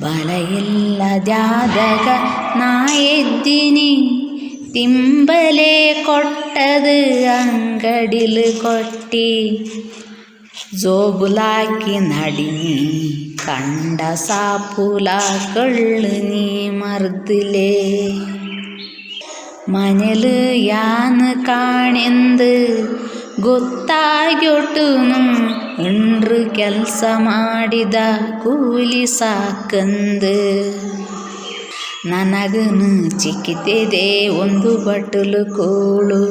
ബലയില്ല ജാതക നായദ്ദിനി തിമ്പലെ കൊട്ടത് അങ്കടിൽ കൊട്ടി ജോബുലാക്കി നടിഞ്ഞി കണ്ട സാപ്പുലാക്കള് നീ മർദിലേ ಮನೆಲು ಯಾನು ಕಾಣೆಂದು ಗೊತ್ತಾಗ್ಯೊಟ್ಟುನು ಎಂಡ್ರು ಕೆಲಸ ಮಾಡಿದ ಕೂಲಿ ಸಾಕಂದು ನನಗನು ಚಿಕ್ಕಿತಿದೆ ಒಂದು ಬಟ್ಟಲು ಕೋಳು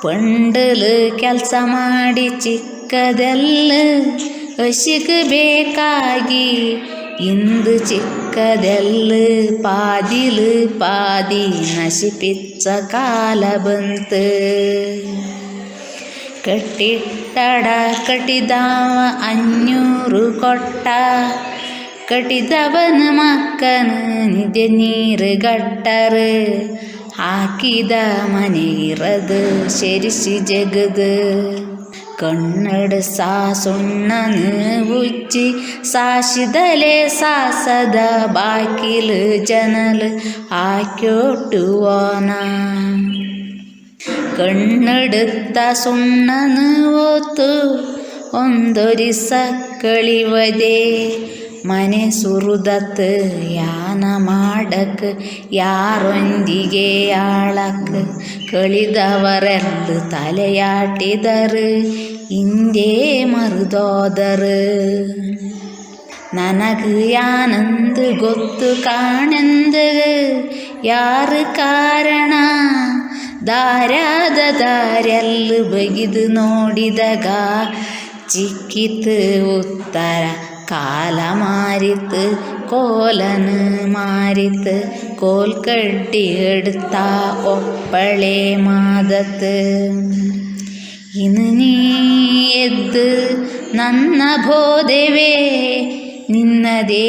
ಪಂಡಲು ಕೆಲಸ ಮಾಡಿ ಚಿಕ್ಕದೆಲ್ಲ ಹಸಿಗಬೇಕಾಗಿ ಇಂದು ಚಿಕ್ಕದೆಲ್ಲ ಪಾದಿಲು ಪಾದಿ ನಶಿಪಿಚ್ಚ ಕಾಲ ಬಂತು ಕಟ್ಟಿಟ್ಟಡ ಕಟ್ಟಿದವ 500 ಕೊಟ್ಟ ಕಟ್ಟಿದವನ ಮಕ್ಕನ ನಿಜ ನೀರು ಗಟ್ಟರು ಹಾಕಿದ ಮನೆಗಿರದು ಶೆರಿಸಿ ಜಗದು ಕಣ್ಣಡು ಸಾಸುಣ್ಣನು ಉಚ್ಚಿ ಸಾಸಿದಲೆ ಸಾಸದ ಬಾಕಿಲು ಜನಲು ಹಾಕ್ಯೋಟುವನ ಕಣ್ಣೆಡುತ್ತ ಸುಣ್ಣನು ಓತು ಒಂದೊರಿಸ ಕಳಿವದೆ ಮನೆ ಸುರುದತ್ ಯಾನ ಮಾಡಕ್ ಯಾರೊಂದಿಗೆ ಆಳಕ್ ಕಳಿದವರೆಲ್ಲ ತಲೆಯಾಟಿದರು ಹಿಂದೆ ಮರುದೋದರು ನನಗೆ ಯಾನಂದು ಗೊತ್ತು ಕಾಣೆಂದು ಯಾರು ಕಾರಣ ದಾರ್ಯಾದ ದಾರ್ಯಲ್ಲು ಬಗಿದು ನೋಡಿದಾಗ ಚಿಕ್ಕಿತು ಉತ್ತರ ಕಾಲ ಮಾರಿತು ಕೋಲನು ಮಾರಿತು ಕೋಲ್ ಕಡ್ಡಿ എടുത്ത ಒಪ್ಪಳೆ ಮಾದತ್ ಇನ್ನು ನೀ ಎದ್ದು ನನ್ನ ಬೋಧೆವೇ ನಿನ್ನದೇ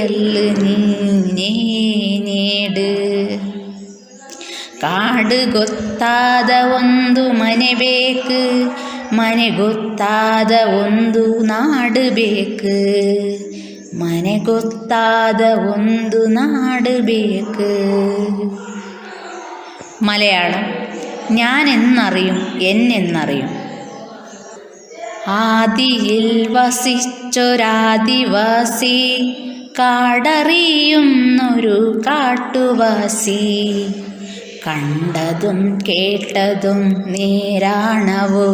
ಎಲ್ಲು ನೀನೇ ನೇಡು ಕಾಡು ಗೊತ್ತಾದ ಒಂದು ಮನೆ ಬೇಕು ಮನೆ ಗೊತ್ತಾದ ಒಂದು ನಾಡು ಬೇಕು മനെ ಗೊತ್ತಾದ ಒಂದು നാട് ബേക്ക്. മലയാളം ഞാൻ എന്നറിയും എന്നെന്നറിയും. ആദിയിൽ വസിച്ചൊരാദിവാസി കാടറിയുന്നൊരു കാട്ടുവാസി കണ്ടതും കേട്ടതും നേരാണവോ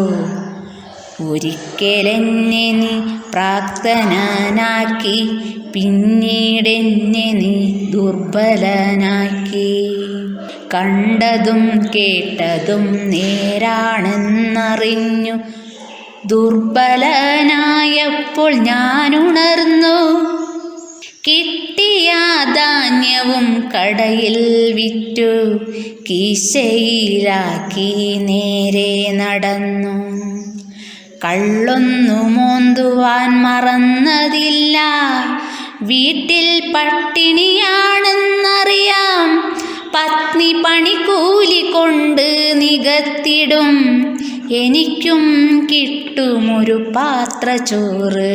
ഒരിക്കലെന്നെ നീ പ്രാപ്തനാക്കി പിന്നീടെന്നെ നീ ദുർബലനാക്കി കണ്ടതും കേട്ടതും നേരാണെന്നറിഞ്ഞു ദുർബലനായപ്പോൾ ഞാനുണർന്നു കിട്ടിയ ധാന്യവും കടയിൽ വിറ്റു കീശയിലാക്കി നേരെ നടന്നു കള്ളൊന്നു മോന്തുവാൻ മറന്നതില്ല വീട്ടിൽ പട്ടിണിയാണെന്നറിയാം പത്നി പണിക്കൂലി കൊണ്ട് നികത്തിടും എനിക്കും കിട്ടുമൊരു പാത്ര ചോറ്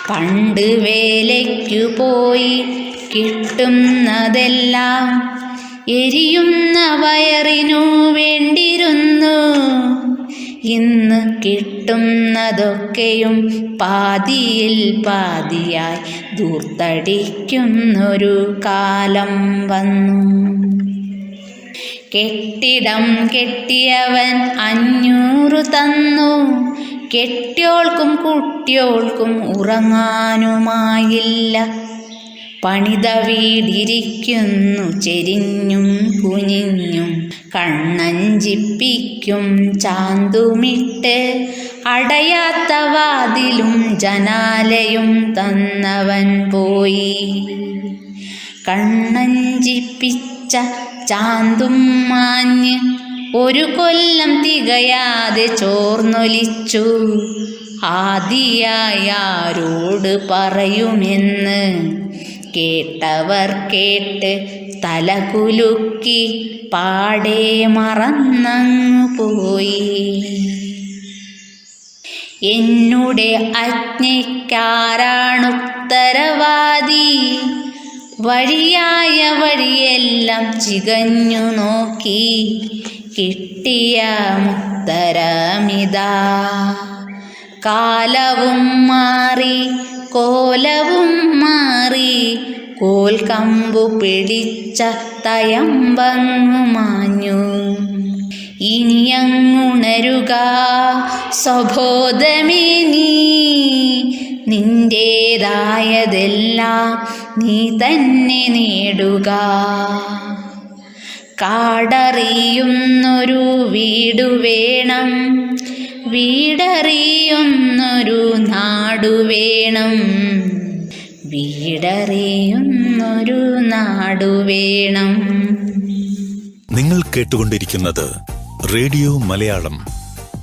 പണ്ട് വേലയ്ക്കു പോയി കിട്ടുന്നതെല്ലാം എരിയുന്ന വയറിനു വേണ്ടിരുന്നു ഇന്ന് കിട്ടുന്നതൊക്കെയും പാതിയിൽ പാതിയായി ദൂർത്തടിക്കുന്നൊരു കാലം വന്നു കെട്ടിടം കെട്ടിയവൻ 500 തന്നു കെട്ടിയോൾക്കും കുട്ടിയോൾക്കും ഉറങ്ങാനുമായില്ല പണിത വീടിരിക്കുന്നു ചെരിഞ്ഞും കുനിഞ്ഞും കണ്ണഞ്ചിപ്പിക്കും ചാന്തുമിട്ട് അടയാത്ത വാതിലും ജനാലയും തന്നവൻ പോയി കണ്ണഞ്ചിപ്പിച്ച ചാന്തും മാഞ്ഞ് ഒരു കൊല്ലം തികയാതെ ചോർന്നൊലിച്ചു ആദിയായി ആരോട് പറയുമെന്ന് കേട്ടവർ കേട്ട് തലകുലുക്കി പാടെ മറന്നങ്ങു പോയി. എന്നുടെ അജ്ഞയ്ക്കാരാണുത്തരവാദി? വഴിയായ വഴിയെല്ലാം ചികഞ്ഞു നോക്കി കിട്ടിയ ഉത്തരമിതാ. കാലവും മാറി കോലവും മാറി കോൽക്കമ്പു പിടിച്ച തയമ്പങ്ങു മാഞ്ഞു. ഇനിയങ്ങുണരുക സ്വബോധമേ നീ, നിന്റേതായതെല്ലാം നീ തന്നെ നേടുക. കാടറിയുന്നൊരു വീടു വേണം, വീടറിയുന്നൊരു നാടു വേണം, വീടറിയുന്നൊരു നാടു വേണം. നിങ്ങൾ കേട്ടുകൊണ്ടിരിക്കുന്നത് റേഡിയോ മലയാളം.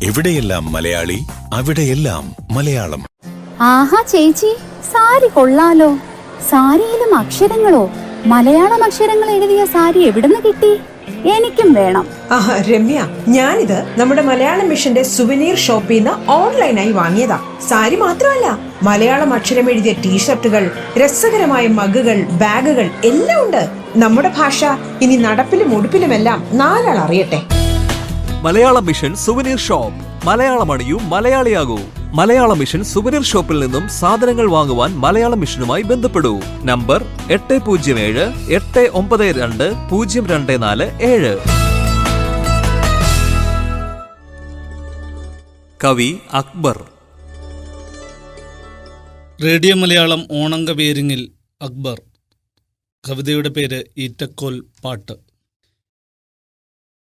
എവിടെയെല്ലാം മലയാളി, അവിടെയെല്ലാം മലയാളം. ആഹാ ചേച്ചി, സാരി കൊള്ളാലോ. സാരിയിലും അക്ഷരങ്ങളോ? മലയാളം അക്ഷരങ്ങൾ എഴുതിയ സാരി എവിടുന്ന് കിട്ടി? എനിക്കും വേണം. രമ്യ, ഞാനിത് നമ്മുടെ മലയാളം മിഷന്റെ സുവനീർ ഷോപ്പിൽ നിന്ന് ഓൺലൈനായി വാങ്ങിയതാ. സാരി മാത്രമല്ല, മലയാളം അക്ഷരം എഴുതിയ ടീഷർട്ടുകൾ, രസകരമായ മഗുകൾ, ബാഗുകൾ എല്ലാം ഉണ്ട്. നമ്മുടെ ഭാഷ ഇനി നടപ്പിലും ഉടുപ്പിലുമെല്ലാം നാലാൾ അറിയട്ടെ. Malayalam mission souvenir shop. Malayalam അണിയൂ, മലയാളിയാകൂ. മലയാളം മിഷൻ സുവനീർ ഷോപ്പിൽ നിന്നും സാധനങ്ങൾ വാങ്ങുവാൻ മലയാളം മിഷനുമായി ബന്ധപ്പെടൂ. നമ്പർ 8078920247. കവി അക്ബർ. റേഡിയോ മലയാളം ഓണങ്കവേരിങ്ങിൽ അക്ബർ. കവിതയുടെ പേര് ഈറ്റക്കോൽ പാട്ട്.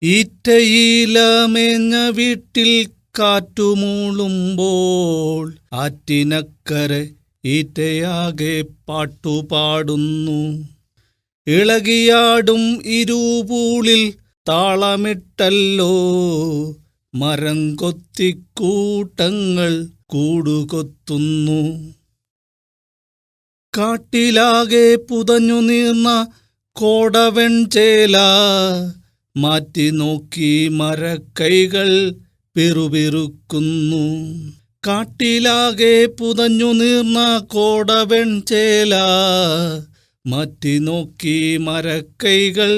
ഈറ്റയിലമേഞ്ഞ വീട്ടിൽ കാറ്റുമൂളുമ്പോൾ ആറ്റിനക്കരെ ഈറ്റയാകെ പാട്ടുപാടുന്നു. ഇളകിയാടും ഇരുപൂളിൽ താളമിട്ടല്ലോ മരം കൊത്തിക്കൂട്ടങ്ങൾ കൂടുകൊത്തുന്നു. കാട്ടിലാകെ പുതഞ്ഞു നീർന്ന കോടവെൺചേല മാറ്റി നോക്കി മരക്കൈകൾ പിറുപിറുക്കുന്നു. കാട്ടിലാകെ പുതഞ്ഞു നീർന്ന കോടവെൺചേല മാറ്റി നോക്കി മരക്കൈകൾ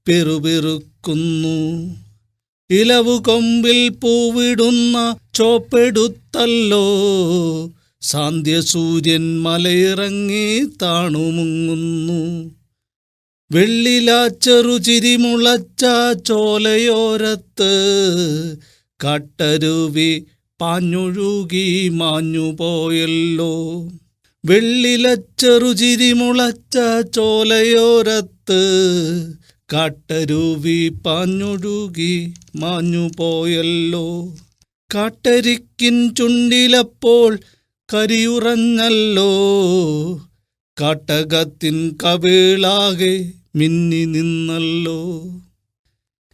പിറുപിറുക്കുന്നു. ഇലവുകൊമ്പിൽ പൂവിടുന്ന ചോപ്പെടുത്തല്ലോ സാന്ധ്യസൂര്യൻ മലയിറങ്ങി താണുമുങ്ങുന്നു. വെള്ളില ചെറുചിരി മുളച്ച ചോലയോരത്ത് കാട്ടരുവി പാഞ്ഞൊഴുകി മാഞ്ഞുപോയല്ലോ. വെള്ളില ചെറുചിരി മുളച്ച ചോലയോരത്ത് കാട്ടരുവി പാഞ്ഞൊഴുകി മാഞ്ഞുപോയല്ലോ. കാട്ടരിക്കിൻ ചുണ്ടിലപ്പോൾ കരിയുറഞ്ഞല്ലോ കാട്ടകത്തിൻ കവിളാകെ മിന്നി നിന്നല്ലോ.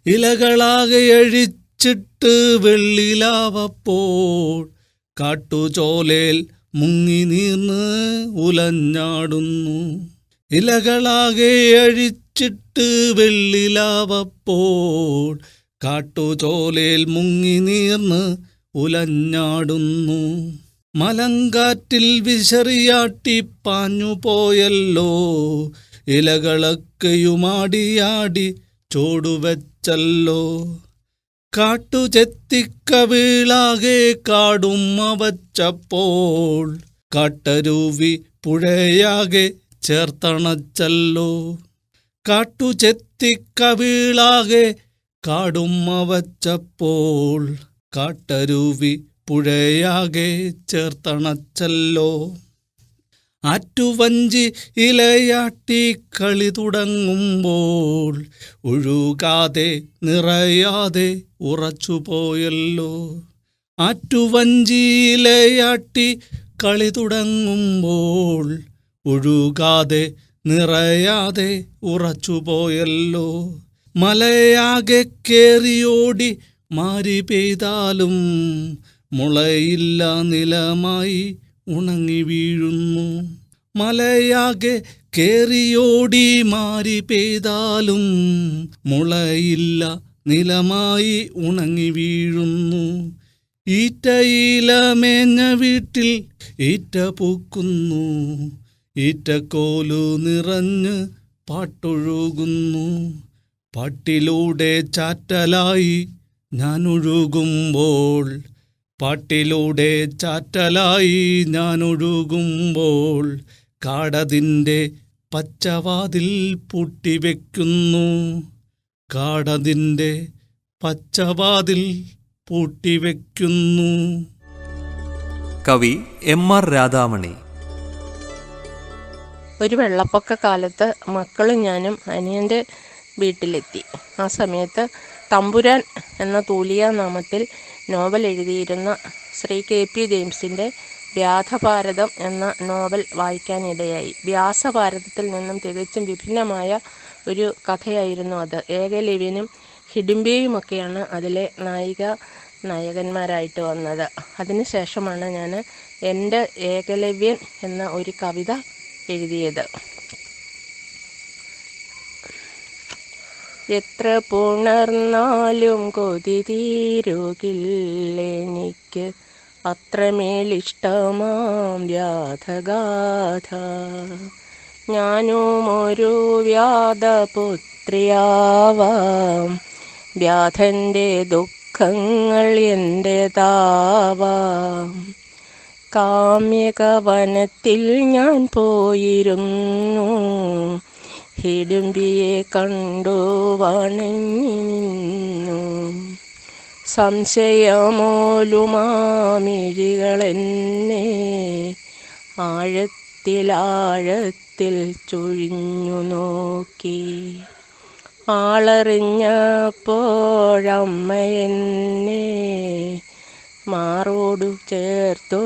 ഇലകളാകെ അഴിച്ചിട്ട് വെള്ളിലാവപ്പോൾ കാട്ടുചോലേൽ മുങ്ങി നീർന്ന് ഉലഞ്ഞാടുന്നു. ഇലകളാകെ അഴിച്ചിട്ട് വെള്ളിലാവപ്പോൾ കാട്ടുചോലേൽ മുങ്ങി നീർന്ന് ഉലഞ്ഞാടുന്നു. മലങ്കാറ്റിൽ വിശറിയാട്ടി പാഞ്ഞുപോയല്ലോ ഇലകളൊക്കെയുമാടിയാടി ചോടുവെച്ചല്ലോ. കാട്ടുചെത്തിക്കവിളാകെ കാടുമ്മ വച്ചപ്പോൾ കാട്ടരുവി പുഴയാകെ ചേർത്തണച്ചല്ലോ. കാട്ടുചെത്തിക്കവിളാകെ കാടുമ്മ വച്ചപ്പോൾ കാട്ടരുവി പുഴയാകെ ചേർത്തണച്ചല്ലോ. ആറ്റുവഞ്ചി ഇലയാട്ടി കളി തുടങ്ങുമ്പോൾ ഒഴുകാതെ നിറയാതെ ഉറച്ചുപോയല്ലോ. ആറ്റുവഞ്ചി ഇലയാട്ടി കളി തുടങ്ങുമ്പോൾ ഒഴുകാതെ നിറയാതെ ഉറച്ചുപോയല്ലോ. മലയാകെ കേറിയോടി മാരി പെയ്താലും മുളയില്ല നിലമായി ഉണങ്ങി വീഴുന്നു. മലയാകെ കേറിയോടി മാരി പെയ്താലും മുളയില്ല നിലമായി ഉണങ്ങി വീഴുന്നു. ഈറ്റയിലമേഞ്ഞ വീട്ടിൽ ഈറ്റ പൂക്കുന്നു, ഈറ്റക്കോലു നിറഞ്ഞ് പാട്ടൊഴുകുന്നു. പാട്ടിലൂടെ ചാറ്റലായി ഞാൻ ഒഴുകുമ്പോൾ, പാട്ടിലൂടെ ചാറ്റലായി ഞാൻ ഒഴുകുമ്പോൾ, കാടതിൻ്റെ പച്ചവാതിൽ പൂട്ടിവെക്കുന്നു, കാടതിൻ്റെ പച്ചവാതിൽ പൂട്ടിവെക്കുന്നു. കവി എം.ആർ. രാധാമണി. ഒരു വെള്ളപ്പൊക്ക കാലത്ത് മക്കളും ഞാനും അനിയൻ്റെ വീട്ടിലെത്തി. ആ സമയത്ത് തമ്പുരാൻ എന്ന തൂലിക നാമത്തിൽ നോവൽ എഴുതിയിരുന്ന ശ്രീ കെ.പി. ജെയിംസിൻ്റെ വ്യാധഭാരതം എന്ന നോവൽ വായിക്കാനിടയായി. വ്യാസഭാരതത്തിൽ നിന്നും തികച്ചും വിഭിന്നമായ ഒരു കഥയായിരുന്നു അത്. ഏകലവ്യനും ഹിഡിംബിയുമൊക്കെയാണ് അതിലെ നായകന്മാരായിട്ട് വന്നത്. അതിനുശേഷമാണ് ഞാൻ എൻ്റെ ഏകലവ്യൻ എന്ന ഒരു കവിത എഴുതിയത്. എത്ര പുണർന്നാലും കൊതി തീരുകില്ലെനിക്ക്, അത്രമേലിഷ്ടമാം വ്യാധഗാഥ. ഞാനും ഒരു വ്യാധപുത്രിയാവാം, വ്യാധൻ്റെ ദുഃഖങ്ങൾ എൻ്റെതാവാം. കാമ്യകവനത്തിൽ ഞാൻ പോയിരുന്നു, ഹിഡുംബിയെ കണ്ടു വണങ്ങി നിന്നു. സംശയമോലുമാമിഴികളെന്നെ ആഴത്തിൽ ചൊഴിഞ്ഞു നോക്കി. ആളറിഞ്ഞപ്പോഴമ്മയെന്നെ മാറോടു ചേർത്തു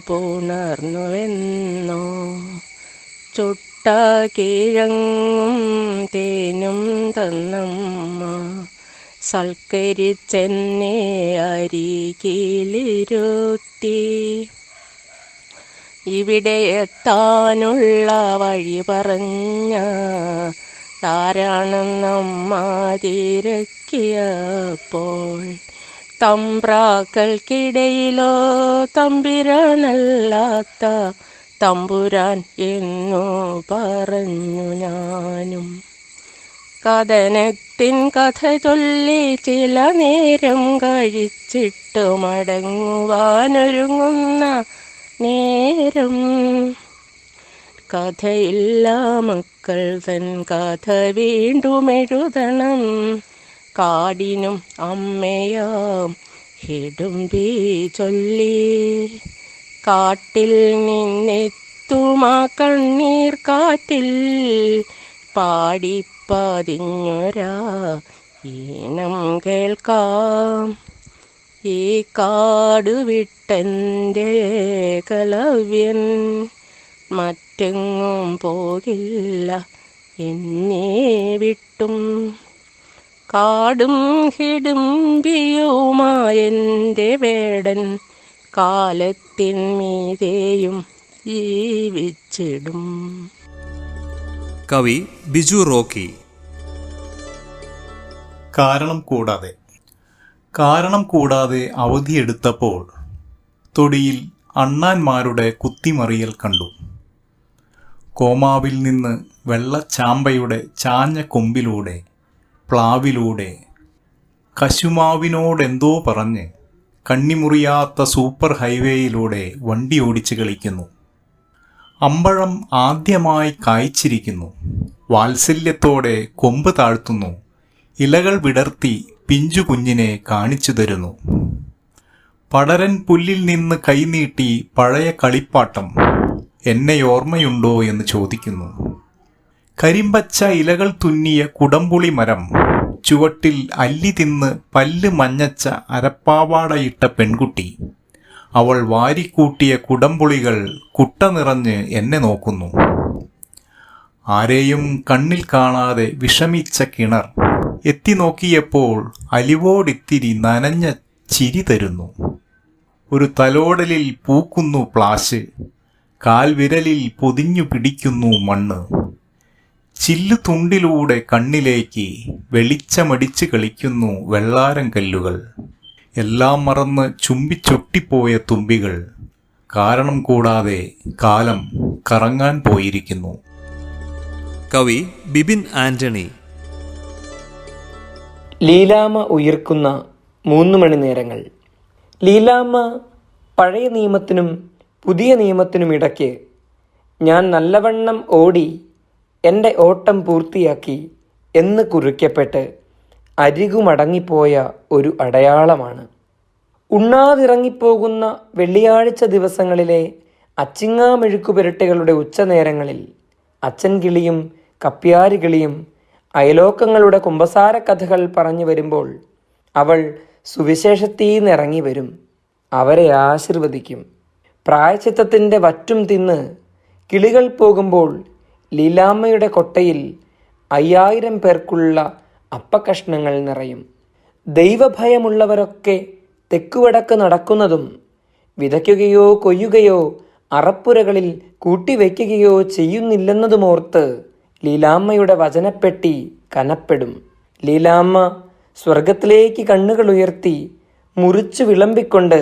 പുണർന്നുവെന്നോ. ചുട്ട കിഴങ്ങും തേനും തന്നമ്മ സൽക്കരിച്ചെന്നെ അരികിലിരുത്തി. ഇവിടെ എത്താനുള്ള വഴി പറഞ്ഞ ആരാണെന്നമ്മ തിരക്കിയപ്പോൾ, തമ്പ്രാക്കൾക്കിടയിലോ തമ്പിരാനല്ലാത്ത തമ്പുരാൻ എന്നു പറഞ്ഞു ഞാനും. കഥനത്തിൻ കഥ ചൊല്ലി ചില നേരം കഴിച്ചിട്ട് മടങ്ങുവാനൊരുങ്ങുന്ന നേരം, കഥയില്ല മക്കൾ തൻ കഥ വീണ്ടും എഴുതണം. കാടിനും അമ്മയാം ഹിഡുംബി ചൊല്ലി, കാട്ടിൽ നിന്നെത്തുമാ കണ്ണീർ കാറ്റിൽ പാടിപ്പതിഞ്ഞൊരാ ഈണം കേൾക്കാം. ഈ കാട് വിട്ടെൻ്റെ ഏകലവ്യൻ മറ്റെങ്ങും പോകില്ല എന്നെ വിട്ടും. കാടും ഹിഡുംബിയുമായെൻ്റെ വേടൻ കാലത്തിൻ മീതെയും ജീവിച്ചിടും. കവി ബിജു റോക്കി. കാരണം കൂടാതെ അവധിയെടുത്തപ്പോൾ തൊടിയിൽ അണ്ണാന്മാരുടെ കുത്തിമറിയൽ കണ്ടു. കോമാവിൽ നിന്ന് വെള്ളച്ചാമ്പയുടെ ചാഞ്ഞ കൊമ്പിലൂടെ, പ്ലാവിലൂടെ കശുമാവിനോടെന്തോ പറഞ്ഞ് കണ്ണിമുറിയാത്ത സൂപ്പർ ഹൈവേയിലൂടെ വണ്ടി ഓടിച്ച് കളിക്കുന്നു. അമ്പഴം ആദ്യമായി കായ്ച്ചിരിക്കുന്നു. വാത്സല്യത്തോടെ കൊമ്പ് താഴ്ത്തുന്നു. ഇലകൾ വിടർത്തി പിഞ്ചു കുഞ്ഞിനെ കാണിച്ചു തരുന്നു. പടരൻ പുല്ലിൽ നിന്ന് കൈനീട്ടി പഴയ കളിപ്പാട്ടം എന്നെ ഓർമ്മയുണ്ടോ എന്ന് ചോദിക്കുന്നു. കരിമ്പച്ച ഇലകൾ തുന്നിയ കുടംപുളി മരം, ചുവട്ടിൽ അല്ലി തിന്ന് പല്ല് മഞ്ഞച്ച അരപ്പാവാടയിട്ട പെൺകുട്ടി, അവൾ വാരിക്കൂട്ടിയ കുടംപുളികൾ കുട്ട നിറഞ്ഞ് എന്നെ നോക്കുന്നു. ആരെയും കണ്ണിൽ കാണാതെ വിഷമിച്ച കിണർ എത്തി നോക്കിയപ്പോൾ അലിവോടിത്തിരി നനഞ്ഞ ചിരി തരുന്നു. ഒരു തലോടലിൽ പൂക്കുന്നു പ്ലാശ്, കാൽവിരലിൽ പൊതിഞ്ഞു പിടിക്കുന്നു മണ്ണ്. ചില്ലു തുണ്ടിലൂടെ കണ്ണിലേക്ക് വെളിച്ചമടിച്ച് കളിക്കുന്നു വെള്ളാരം കല്ലുകൾ. എല്ലാം മറന്ന് ചുംബിച്ചൊട്ടിപ്പോയ തുമ്പികൾ കാരണം കൂടാതെ കാലം കറങ്ങാൻ പോയിരിക്കുന്നു. കവി ബിബിൻ ആന്റണി. ലീലാമ്മ ഉയിർക്കുന്ന 3 മണി നേരങ്ങൾ. ലീലാമ്മ പഴയ നിയമത്തിനും പുതിയ നിയമത്തിനും ഇടയ്ക്ക് ഞാൻ നല്ലവണ്ണം ഓടി എൻ്റെ ഓട്ടം പൂർത്തിയാക്കി എന്ന് കുറിക്കപ്പെട്ട് അരികുമടങ്ങിപ്പോയ ഒരു അടയാളമാണ്. ഉണ്ണാതിറങ്ങിപ്പോകുന്ന വെള്ളിയാഴ്ച ദിവസങ്ങളിലെ അച്ചിങ്ങാമെഴുക്കുപുരട്ടുകളുടെ ഉച്ചനേരങ്ങളിൽ അച്ഛൻ കിളിയും കപ്പ്യാരി കിളിയും അയലോക്കങ്ങളുടെ കുമ്പസാര കഥകൾ പറഞ്ഞു വരുമ്പോൾ അവൾ സുവിശേഷത്തീന്നിറങ്ങി വരും, അവരെ ആശീർവദിക്കും. പ്രായശ്ചിത്തത്തിൻ്റെ വറ്റും തിന്ന് കിളികൾ പോകുമ്പോൾ ലീലാമ്മയുടെ കൊട്ടയിൽ 5000 പേർക്കുള്ള അപ്പക്കഷ്ണങ്ങൾ നിറയും. ദൈവഭയമുള്ളവരൊക്കെ തെക്കുവടക്ക് നടക്കുന്നതും വിതയ്ക്കുകയോ കൊയ്യുകയോ അറപ്പുരകളിൽ കൂട്ടിവെക്കുകയോ ചെയ്യുന്നില്ലെന്നതുമോർത്ത് ലീലാമ്മയുടെ വചനപ്പെട്ടി കനപ്പെടും. ലീലാമ്മ സ്വർഗത്തിലേക്ക് കണ്ണുകൾ ഉയർത്തി മുറിച്ചു വിളമ്പിക്കൊണ്ട്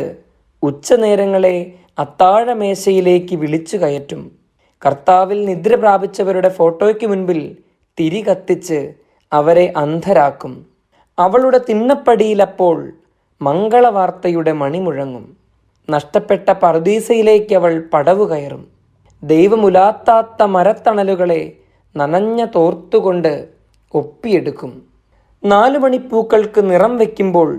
ഉച്ചനേരങ്ങളെ അത്താഴമേശയിലേക്ക് വിളിച്ചു കയറ്റും. കർത്താവിൽ നിദ്ര പ്രാപിച്ചവരുടെ ഫോട്ടോയ്ക്ക് മുൻപിൽ തിരി കത്തിച്ച് അവരെ അന്ധരാക്കും. അവളുടെ തിണ്ണപ്പടിയിലപ്പോൾ മംഗളവാർത്തയുടെ മണി മുഴങ്ങും. നഷ്ടപ്പെട്ട പറുദീസയിലേക്ക് അവൾ പടവു കയറും. ദൈവമുലാത്താത്ത മരത്തണലുകളെ നനഞ്ഞ തോർത്തുകൊണ്ട് ഒപ്പിയെടുക്കും. 4 മണിപ്പൂക്കൾക്ക് നിറം വയ്ക്കുമ്പോൾ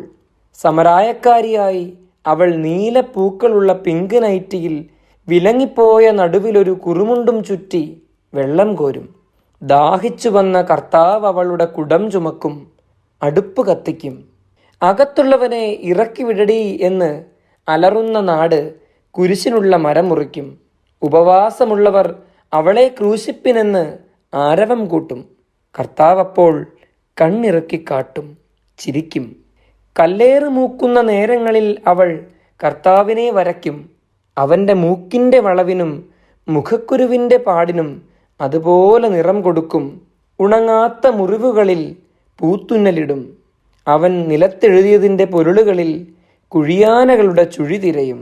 സമരായക്കാരിയായി അവൾ നീല പൂക്കളുള്ള പിങ്ക് നൈറ്റിയിൽ വിലങ്ങിപ്പോയ നടുവിലൊരു കുറുമുണ്ടും ചുറ്റി വെള്ളം കോരും. ദാഹിച്ചു വന്ന കർത്താവ് അവളുടെ കുടം ചുമക്കും, അടുപ്പ് കത്തിക്കും. അകത്തുള്ളവനെ ഇറക്കി വിടടി എന്ന് അലറുന്ന നാട് കുരിശിനുള്ള മരം മുറിക്കും. ഉപവാസമുള്ളവർ അവളെ ക്രൂശിപ്പിനെന്ന് ആരവം കൂട്ടും. കർത്താവ് അപ്പോൾ കണ്ണിറക്കി കാട്ടും, ചിരിക്കും. കല്ലേറ് മൂക്കുന്ന നേരങ്ങളിൽ അവൾ കർത്താവിനെ വരയ്ക്കും. അവൻ്റെ മൂക്കിൻ്റെ വളവിനും മുഖക്കുരുവിൻ്റെ പാടിനും അതുപോലെ നിറം കൊടുക്കും. ഉണങ്ങാത്ത മുറിവുകളിൽ പൂത്തുന്നലിടും. അവൻ നിലത്തെഴുതിയതിൻ്റെ പൊരുളുകളിൽ കുഴിയാനകളുടെ ചുഴി തിരയും.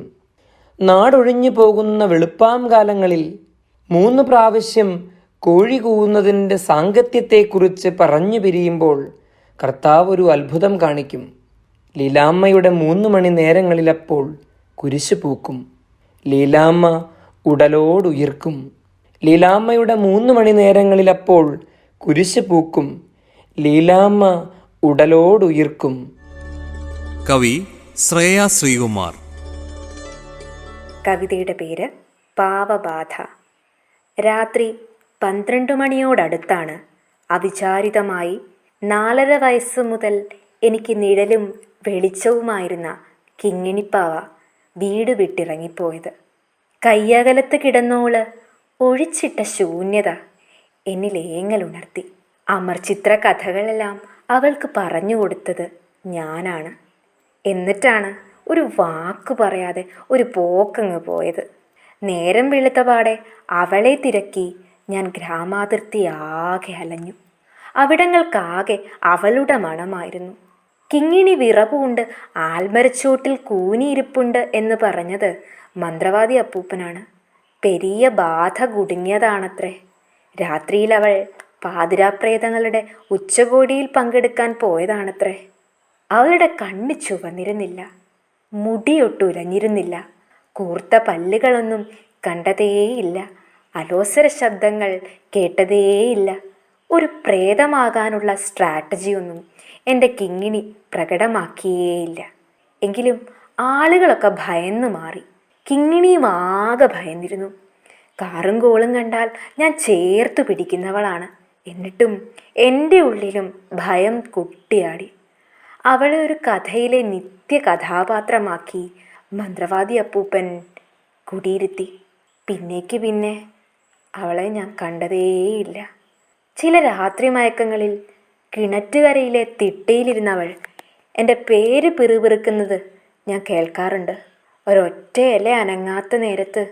നാടൊഴിഞ്ഞു പോകുന്ന വെളുപ്പാം കാലങ്ങളിൽ 3 പ്രാവശ്യം കോഴി കൂവുന്നതിൻ്റെ സാങ്കത്യത്തെക്കുറിച്ച് പറഞ്ഞു പിരിയുമ്പോൾ കർത്താവ് ഒരു അത്ഭുതം കാണിക്കും. ലീലാമ്മയുടെ 3 മണി നേരങ്ങളിലപ്പോൾ കുരിശ് പൂക്കും. ലീലാമ്മ ഉടലോടുയിർക്കും. ലീലാമ്മയുടെ 3 മണി നേരങ്ങളിലപ്പോൾ കുരിശ് പൂക്കും. ലീലാമ്മ ഉടലോടുയിർക്കും. കവി ശ്രേയ ശ്രീകുമാർ. കവിതയുടെ പേര് പാവബാധ. രാത്രി 12 മണിയോടടുത്താണ് അവിചാരിതമായി 4.5 വയസ്സ് മുതൽ എനിക്ക് നിഴലും വെളിച്ചവുമായിരുന്ന കിങ്ങിണിപ്പാവ വീട് വിട്ടിറങ്ങിപ്പോയത്. കയ്യകലത്ത് കിടന്നോള് ഒഴിച്ചിട്ട ശൂന്യത എന്നിലേങ്ങലുണർത്തി. അമർചിത്ര കഥകളെല്ലാം അവൾക്ക് പറഞ്ഞു കൊടുത്തത് ഞാനാണ്. എന്നിട്ടാണ് ഒരു വാക്ക് പറയാതെ ഒരു പോക്കങ്ങ് പോയത്. നേരം വെളുത്തപാടെ അവളെ തിരക്കി ഞാൻ ഗ്രാമാതിർത്തി ആകെ അലഞ്ഞു. അവിടങ്ങൾക്കാകെ അവളുടെ മണമായിരുന്നു. കിങ്ങിണി വിറവുകൊണ്ട് ആൽമരച്ചോട്ടിൽ കൂനിയിരിപ്പുണ്ട് എന്ന് പറഞ്ഞത് മന്ത്രവാദി അപ്പൂപ്പനാണ്. പെരിയ ബാധ കുടുങ്ങിയതാണത്രേ. രാത്രിയിൽ അവൾ പാതിരാപ്രേതങ്ങളുടെ ഉച്ചകോടിയിൽ പങ്കെടുക്കാൻ പോയതാണത്രേ. അവളുടെ കണ്ണ് ചുവന്നിരുന്നില്ല, മുടിയൊട്ടുലഞ്ഞിരുന്നില്ല, കൂർത്ത പല്ലുകളൊന്നും കണ്ടതേയില്ല, അലോസര ശബ്ദങ്ങൾ കേട്ടതേയില്ല. ഒരു പ്രേതമാകാനുള്ള സ്ട്രാറ്റജിയൊന്നും എൻ്റെ കിങ്ങിണി പ്രകടമാക്കിയേയില്ല. എങ്കിലും ആളുകളൊക്കെ ഭയന്നു മാറി. കിങ്ങിണിയും ആകെ ഭയന്നിരുന്നു. കാറും കോളും കണ്ടാൽ ഞാൻ ചേർത്തു പിടിക്കുന്നവളാണ്. എന്നിട്ടും എൻ്റെ ഉള്ളിലും ഭയം കുട്ടിയാടി. അവളെ ഒരു കഥയിലെ നിത്യ കഥാപാത്രമാക്കി മന്ത്രവാദി അപ്പൂപ്പൻ കുടിയിരുത്തി. പിന്നേക്ക് പിന്നെ അവളെ ഞാൻ കണ്ടതേയില്ല. ചില രാത്രി മയക്കങ്ങളിൽ കിണറ്റുകരയിലെ തിട്ടയിലിരുന്നവൾ എൻ്റെ പേര് പിറുപിറുക്കുന്നത് ഞാൻ കേൾക്കാറുണ്ട്. ഒരൊറ്റ ഇല അനങ്ങാത്ത നേരത്ത്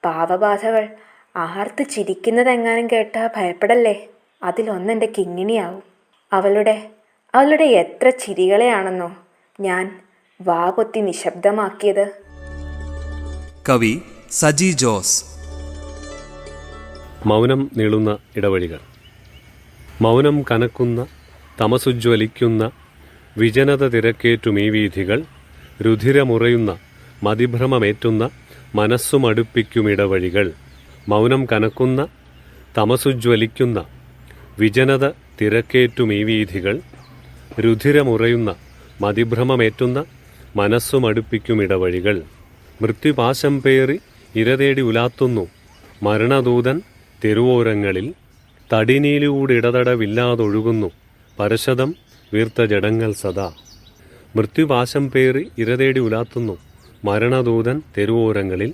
പാവബാധകൾ ആർത്ത് ചിരിക്കുന്നതെങ്ങാനും കേട്ടാൽ ഭയപ്പെടല്ലേ. അതിലൊന്നെൻ്റെ കിങ്ങിണിയാവും. അവളുടെ എത്ര ചിരികളെയാണെന്നോ ഞാൻ വാപൊത്തി നിശബ്ദമാക്കിയത്? കവി സജി ജോസ്. മൗനം നീളുന്ന ഇടവഴികൾ. മൗനം കനക്കുന്ന തമസുജ്വലിക്കുന്ന വിജനത തിരക്കേറ്റും ഈ വീഥികൾ, രുധിരമുറയുന്ന മതിഭ്രമമേറ്റുന്ന മനസ്സുമടുപ്പിക്കും ഇടവഴികൾ. മൗനം കനക്കുന്ന തമസുജ്വലിക്കുന്ന വിജനത തിരക്കേറ്റും ഈ വീഥികൾ, രുധിരമുറയുന്ന മതിഭ്രമമേറ്റുന്ന മനസ്സുമടുപ്പിക്കും ഇടവഴികൾ. മൃത്യുപാശം പേറി ഇരതേടി ഉലാത്തുന്നു മരണദൂതൻ തെരുവോരങ്ങളിൽ, തടിനീലൂടിടതടവില്ലാതൊഴുകുന്നു പരശതം വീർത്ത ജഡങ്ങൾ സദാ. മൃത്യുപാശം പേറി ഇരതേടി ഉലാത്തുന്നു മരണദൂതൻ തെരുവോരങ്ങളിൽ,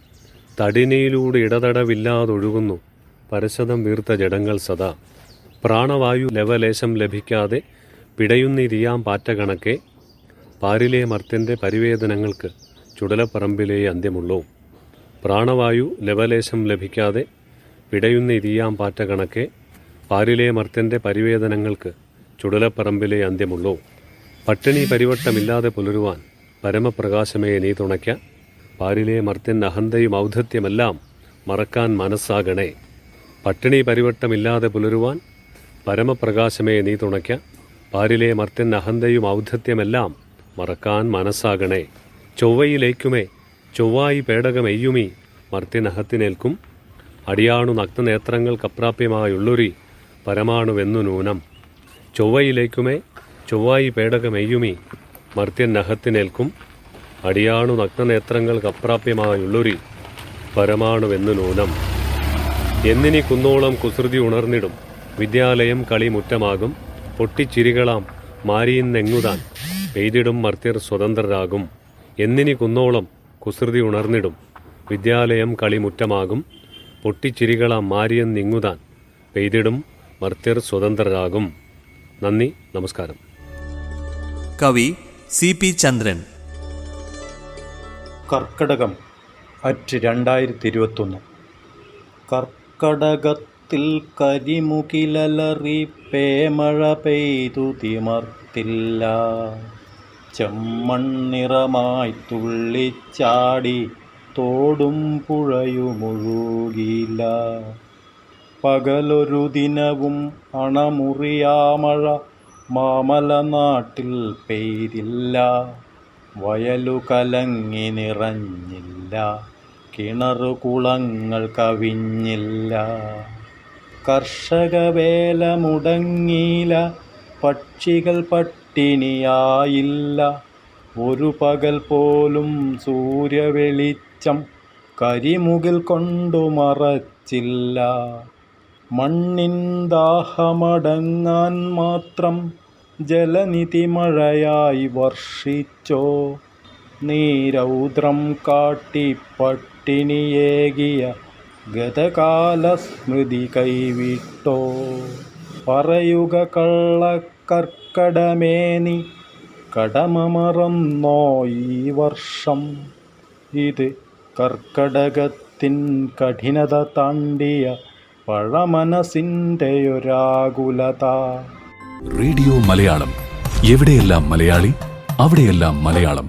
തടിനയിലൂടെ ഇടതടവില്ലാതൊഴുകുന്നു പരശതം വീർത്ത ജഡങ്ങൾ സദാ. പ്രാണവായു ലവലേശം ലഭിക്കാതെ പിടയുന്നിരിയാം പാറ്റ കണക്കെ, പാരിലെ മർത്യൻ്റെ പരിവേദനങ്ങൾക്ക് ചുടലപ്പറമ്പിലേ അന്ത്യമുള്ളൂ. പ്രാണവായു ലവലേശം ലഭിക്കാതെ പിടയുന്നിരിയാം പാറ്റ കണക്കെ, പാരിലെ മർത്യൻ്റെ പരിവേദനങ്ങൾക്ക് ചുടലപ്പറമ്പിലേ അന്ത്യമുള്ളൂ. പട്ടിണി പരിവട്ടമില്ലാതെ പുലരുവാൻ പരമപ്രകാശമേ നീ തുണയ്ക്ക, പാരിലെ മർത്യൻ അഹന്തയും ഔദ്ധത്യമെല്ലാം മറക്കാൻ മനസ്സാകണേ. പട്ടിണി പരിവട്ടമില്ലാതെ പുലരുവാൻ പരമപ്രകാശമേ നീ തുണയ്ക്ക, പാരിലെ മർത്യൻ അഹന്തയും ഔദ്ധത്യമെല്ലാം മറക്കാൻ മനസ്സാകണേ. ചൊവ്വയിലേക്കുമേ ചൊവ്വായി പേടകമെയ്യുമീ മർത്യനഹത്തിനേൽക്കും, അടിയാണു നഗ്നനേത്രങ്ങൾക്കപ്രാപ്യമായുള്ളൊരി പരമാണുവെന്നു നൂനം. ചൊവ്വയിലേക്കുമേ ചൊവ്വായി പേടകമെയ്യുമീ മർത്യനഹത്തിനേൽക്കും, അടിയാണു നഗ്നനേത്രങ്ങൾക്കപ്രാപ്യമായുള്ളൊരി പരമാണുവെന്നു നൂനം. എന്നിനി കുന്നോളം കുസൃതി ഉണർന്നിടും വിദ്യാലയം കളിമുറ്റമാകും, പൊട്ടിച്ചിരികളാം മാരിയിന്നെങ്ങുതാൻ പെയ്തിടും മർത്യർ സ്വതന്ത്രരാകും. എന്നിനി കുന്നോളം കുസൃതി ഉണർന്നിടും വിദ്യാലയം കളിമുറ്റമാകും, പൊട്ടിച്ചിരികളാം മാരിയെന്നിങ്ങുതാൻ പെയ്തിടും മർത്യർ സ്വതന്ത്രരാകും. നന്ദി, നമസ്കാരം. കവി സി പി ചന്ദ്രൻ. കർക്കടകം @2021. കർക്കടകത്തിൽ കരിമുകിലലറി പേമഴ പെയ്തു തിമർത്തില്ല, ചെമ്മണ്ണിറമായി തുള്ളിച്ചാടി തോടും പുഴയുമൊഴുകിയില്ല. പകലൊരു ദിനവും അണമുറിയാമഴ മാമലനാട്ടിൽ പെയ്തില്ല, വയലു കലങ്ങി നിറഞ്ഞില്ല, കിണറുകുളങ്ങൾ കവിഞ്ഞില്ല. കർഷകവേല മുടങ്ങിയില്ല, പക്ഷികൾ പട്ടിണിയായില്ല, ഒരു പകൽ പോലും സൂര്യവെളിച്ചം കരിമുകിൽ കൊണ്ടു മറച്ചില്ല. മണ്ണിൻ ദാഹമടങ്ങാൻ മാത്രം ജലനിധി മഴയായി വർഷിച്ചോ, നീരൗദ്രം കാട്ടി പട്ടിണിയേകിയ ഗതകാല സ്മൃതി കൈവിട്ടോ. പറയുക കള്ളക്കർക്കടമേ നീ കടമ മറന്നോ ഈ വർഷം, ഇത് കർക്കടകത്തിൻ കഠിനത താണ്ടിയ പഴമനസിൻ്റെയൊരാകുലത. റേഡിയോ മലയാളം, എവിടെയെല്ലാം മലയാളി അവിടെയെല്ലാം മലയാളം.